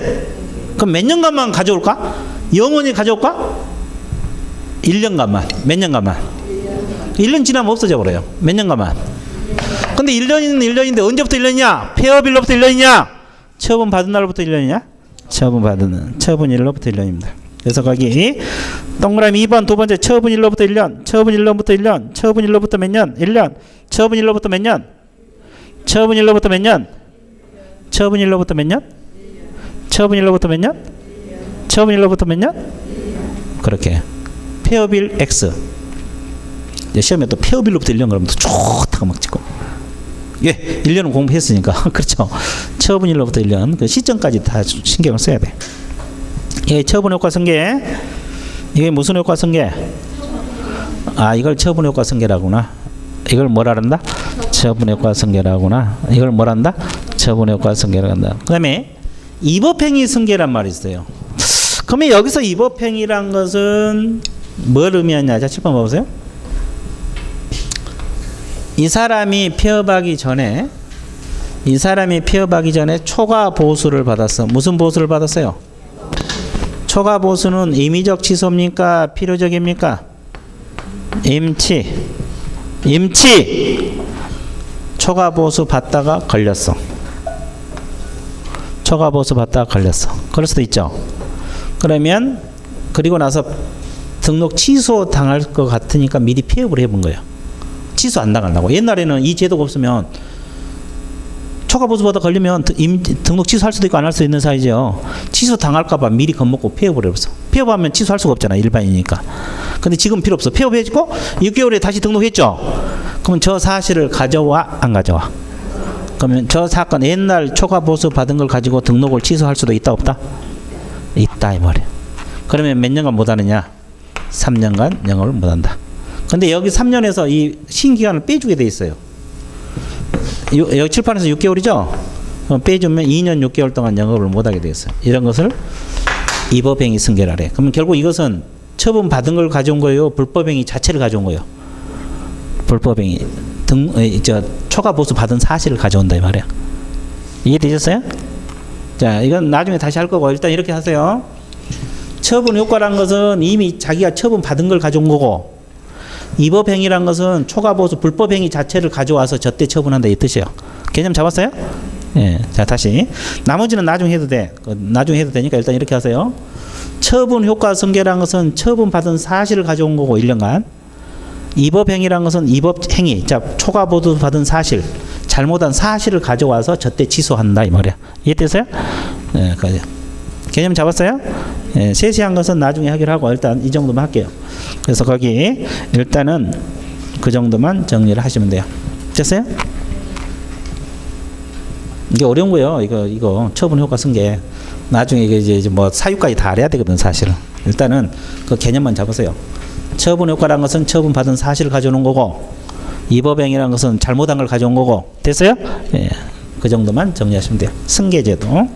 그럼 몇 년간만 가져올까? 영원히 가져올까? 1년간만. 몇 년간만? 1년 지나면 없어져 버려요. 몇 년간만? 근데 1년이면 1년인데 언제부터 1년이냐? 폐업일로부터 1년이냐? 처분받은 날부터 1년이냐? 처분일로부터 1년입니다. 그래서 거기 동그라미 2번 두 번째 처분일로부터 1년, 처분일로부터 1년, 처분일로부터 몇 년? 1년. 처분일로부터 몇 년? 처분일로부터 몇 년? 처분일로부터 몇 년? 처분일로부터 몇 년? 처분일로부터 몇 년? 그렇게 폐업일 X. 시험에 또 폐업일로부터 1년 그러면 또 좋다고 막 찍고. 예, 1년은 공부했으니까 그렇죠. 처분일로부터 1년 그 시점까지 다 신경을 써야 돼. 예, 처분효과 승계. 이게 무슨 효과 승계? 아, 이걸 처분효과 승계라구나. 이걸 뭐라 한다? 처분효과 승계라구나. 이걸 뭐라 한다? 처분효과 승계라고 한다. 그 다음에 위법행위 승계란 말이 있어요. 그러면 여기서 위법행위란 것은 뭘 의미하냐? 자, 7번 봐보세요. 이 사람이 폐업하기 전에 초과 보수를 받았어. 무슨 보수를 받았어요? 초과 보수는 임의적 취소입니까? 필요적입니까? 임치. 초과 보수 받다가 걸렸어. 그럴 수도 있죠. 그러면 그리고 나서 등록 취소 당할 것 같으니까 미리 폐업을 해본 거예요. 취소 안 당하려고. 옛날에는 이 제도가 없으면 초과 보수 받아 걸리면 등록 취소할 수도 있고 안 할 수도 있는 사이죠. 취소 당할까봐 미리 겁먹고 폐업을 해버렸어. 폐업하면 취소할 수가 없잖아, 일반이니까. 근데 지금 필요 없어. 폐업해주고 6개월에 다시 등록했죠. 그러면 저 사실을 가져와, 안 가져와? 그러면 저 사건 옛날 초과 보수 받은 걸 가지고 등록을 취소할 수도 있다, 없다? 있다, 이 말이야. 그러면 몇 년간 못하느냐? 3년간 영업을 못한다. 근데 여기 3년에서 이 신기간을 빼주게 돼 있어요. 여기 칠판에서 6개월이죠? 빼주면 2년 6개월 동안 영업을 못하게 돼 있어요. 이런 것을 위법행위 승계라래. 그러면 결국 이것은 처분 받은 걸 가져온 거예요? 불법행위 자체를 가져온 거예요? 불법행위. 초과 보수 받은 사실을 가져온다, 이 말이야. 이해되셨어요? 자, 이건 나중에 다시 할 거고, 일단 이렇게 하세요. 처분 효과란 것은 이미 자기가 처분 받은 걸 가져온 거고, 위법행위란 것은 초과보수 불법행위 자체를 가져와서 저때 처분한다, 이 뜻이에요. 개념 잡았어요? 예. 자, 다시. 나머지는 나중에 해도 돼. 나중에 해도 되니까 일단 이렇게 하세요. 처분 효과 승계란 것은 처분 받은 사실을 가져온 거고, 1년간. 위법행위란 것은 위법행위, 자, 초과보수 받은 사실, 잘못한 사실을 가져와서 저때 취소한다, 이 말이야. 이해됐어요? 예, 개념 잡았어요? 예, 세세한 것은 나중에 하기로 하고 일단 이 정도만 할게요. 그래서 거기 일단은 그 정도만 정리를 하시면 돼요. 됐어요? 이게 어려운 거예요. 이거 처분 효과 승계. 나중에 이제 뭐 사유까지 다 알아야 되거든, 사실은. 일단은 그 개념만 잡으세요. 처분 효과란 것은 처분 받은 사실을 가져오는 거고, 위법행위라는 것은 잘못한 걸 가져온 거고. 됐어요? 예, 그 정도만 정리하시면 돼요. 승계제도.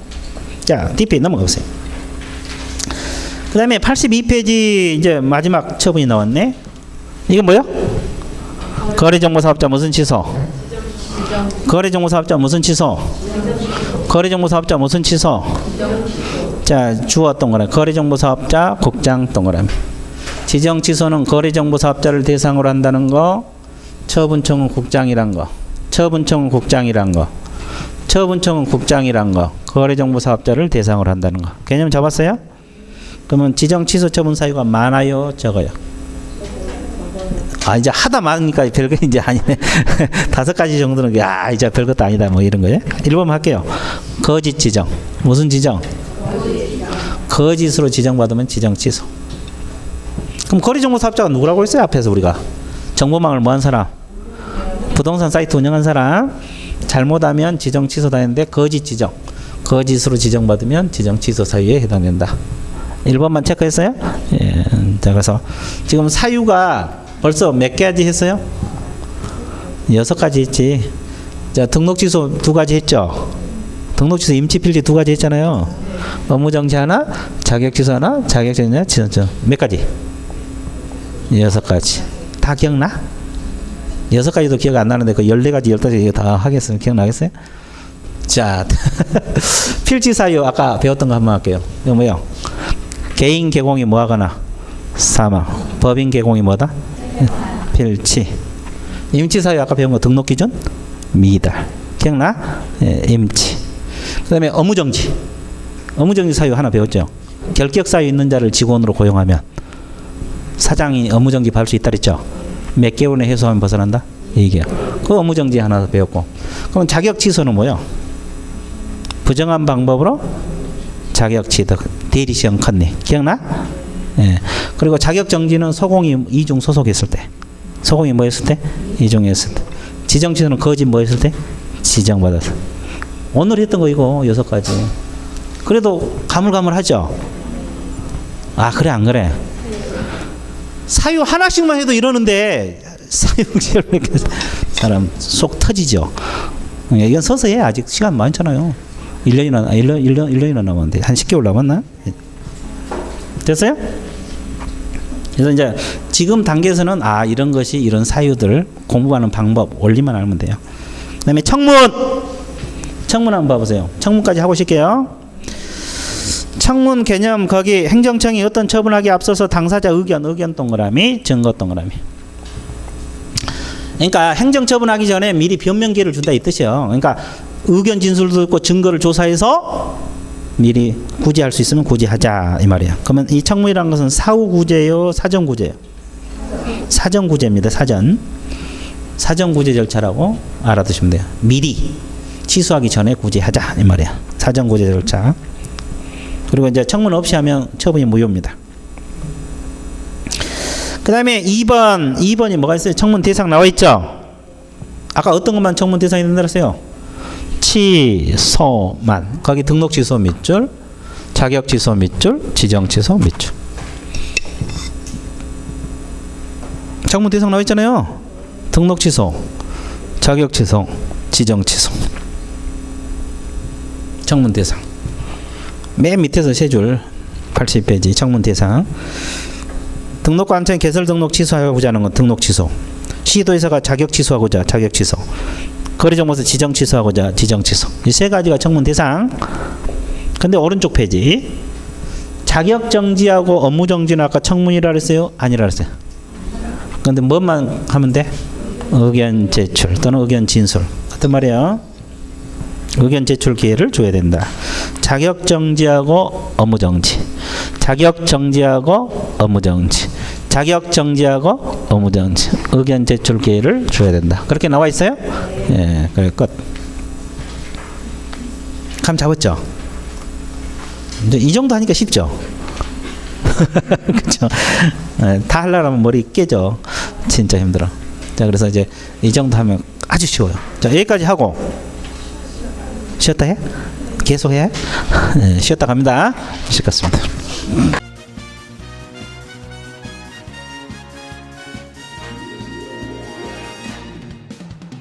자, DP 넘어가 보세요. 그 다음에 82페이지 이제 마지막 처분이 나왔네. 이건 뭐요? 거래정보사업자 무슨 취소? 거래정보사업자 무슨 취소? 거래정보사업자 무슨 취소? 자, 주어 동그라미. 거래정보사업자 국장 동그라미. 지정취소는 거래정보사업자를 대상으로 한다는 거. 처분청은 국장이란 거. 처분청은 국장이란 거. 거래정보사업자를 대상으로 한다는 거. 개념 잡았어요? 그러면 지정 취소 처분 사유가 많아요, 적어요? 아, 이제 하다 많으니까 별거 이제 아니네. 5가지 정도는 이제 별것도 아니다, 뭐 이런 거예요. 1번 할게요. 거짓 지정. 무슨 지정? 거짓으로 지정받으면 지정 취소. 그럼 거래정보사업자가 누구라고 했어요? 앞에서 우리가 정보망을 뭐 한 사람? 부동산 사이트 운영한 사람. 잘못하면 지정 취소다 했는데 거짓 지정. 거짓으로 지정받으면 지정 취소 사유에 해당된다. 1번만 체크했어요? 예. 자, 그래서 지금 사유가 벌써 몇 가지 했어요? 6가지 했지. 자, 등록 취소 2가지 했죠. 등록 취소 임치 필지 2가지 했잖아요. 업무 정지 하나, 자격 취소 하나, 자격 정지 하나, 지정 몇 가지? 6가지. 다 기억나? 6가지도 기억 안 나는데 그 14가지, 15가지 다 하겠으면 기억나겠어요? 자, 필지 사유 아까 배웠던 거 한번 할게요. 이거 뭐예요? 개인 개공이 뭐하거나 사망. 법인 개공이 뭐다? 필지. 임치 사유 아까 배운 거 등록 기준? 미달. 기억나? 예, 임치. 그 다음에 업무정지. 업무정지 사유 하나 배웠죠? 결격 사유 있는 자를 직원으로 고용하면 사장이 업무정지 받을 수 있다 그랬죠? 몇 개월 내 해소하면 벗어난다? 2개월. 그 업무정지 하나 배웠고. 그럼 자격 취소는 뭐예요? 부정한 방법으로 자격 취득, 대리시험 컨닝. 기억나? 예. 그리고 자격 정지는 소공이 이중 소속했을 때. 소공이 뭐 했을 때? 이중했을 때. 지정 취소는 거짓 뭐 했을 때? 지정받아서. 오늘 했던 거 이거 6가지. 그래도 가물가물하죠? 아, 그래 안 그래? 사유 하나씩만 해도 이러는데 사유 사람 속 터지죠. 이건 서서 해. 아직 시간 많잖아요. 1년이나 남았는데 한 10개월 남았나? 됐어요? 그래서 이제 지금 단계에서는 이런 것이 이런 사유들 공부하는 방법 원리만 알면 돼요. 그다음에 청문 한번 봐보세요. 청문까지 하고 싶게요. 청문 개념 거기 행정청이 어떤 처분하기 앞서서 당사자 의견 동그라미 증거 동그라미. 그러니까 행정 처분하기 전에 미리 변명 기회를 준다 이 뜻이에요. 그러니까 의견 진술도 있고 증거를 조사해서 미리 구제할 수 있으면 구제하자 이 말이에요. 그러면 이 청문이라는 것은 사후 구제요, 사전 구제요? 사전 구제입니다. 사전 구제 절차라고 알아두시면 돼요. 미리 취소하기 전에 구제하자 이 말이야. 사전 구제 절차. 그리고 이제 청문 없이 하면 처분이 무효입니다. 그 다음에 2번이 뭐가 있어요? 청문 대상 나와 있죠? 아까 어떤 것만 청문 대상이 된다 그랬어요? 취소만. 거기 등록 취소 밑줄, 자격 취소 밑줄, 지정 취소 밑줄. 청문 대상 나와 있잖아요. 등록 취소, 자격 취소, 지정 취소. 청문 대상. 맨 밑에서 세 줄 80페이지 청문 대상. 등록관청 개설 등록 취소하고자 하는 건 등록 취소. 시도에서가 자격 취소하고자 자격 취소. 거래정보서 지정 취소하고자 지정 취소. 이 세 가지가 청문 대상. 근데 오른쪽 페이지 자격 정지하고 업무 정지는 아까 청문이라 그랬어요? 아니라 그랬어요? 근데 뭐만 하면 돼? 의견 제출 또는 의견 진술 같은 말이에요. 의견 제출 기회를 줘야 된다. 자격 정지하고 업무 정지. 자격 정지하고 업무 정지. 자격 정지하고 업무 정지. 의견 제출 기회를 줘야 된다. 그렇게 나와 있어요? 예, 그래 끝. 감 잡았죠? 이제 이 정도 하니까 쉽죠? 그렇죠? 다 하려면 머리 깨져. 진짜 힘들어. 자, 그래서 이제 이 정도 하면 아주 쉬워요. 자, 여기까지 하고 쉬었다 해? 계속 해? 쉬었다 갑니다. 쉬겠습니다.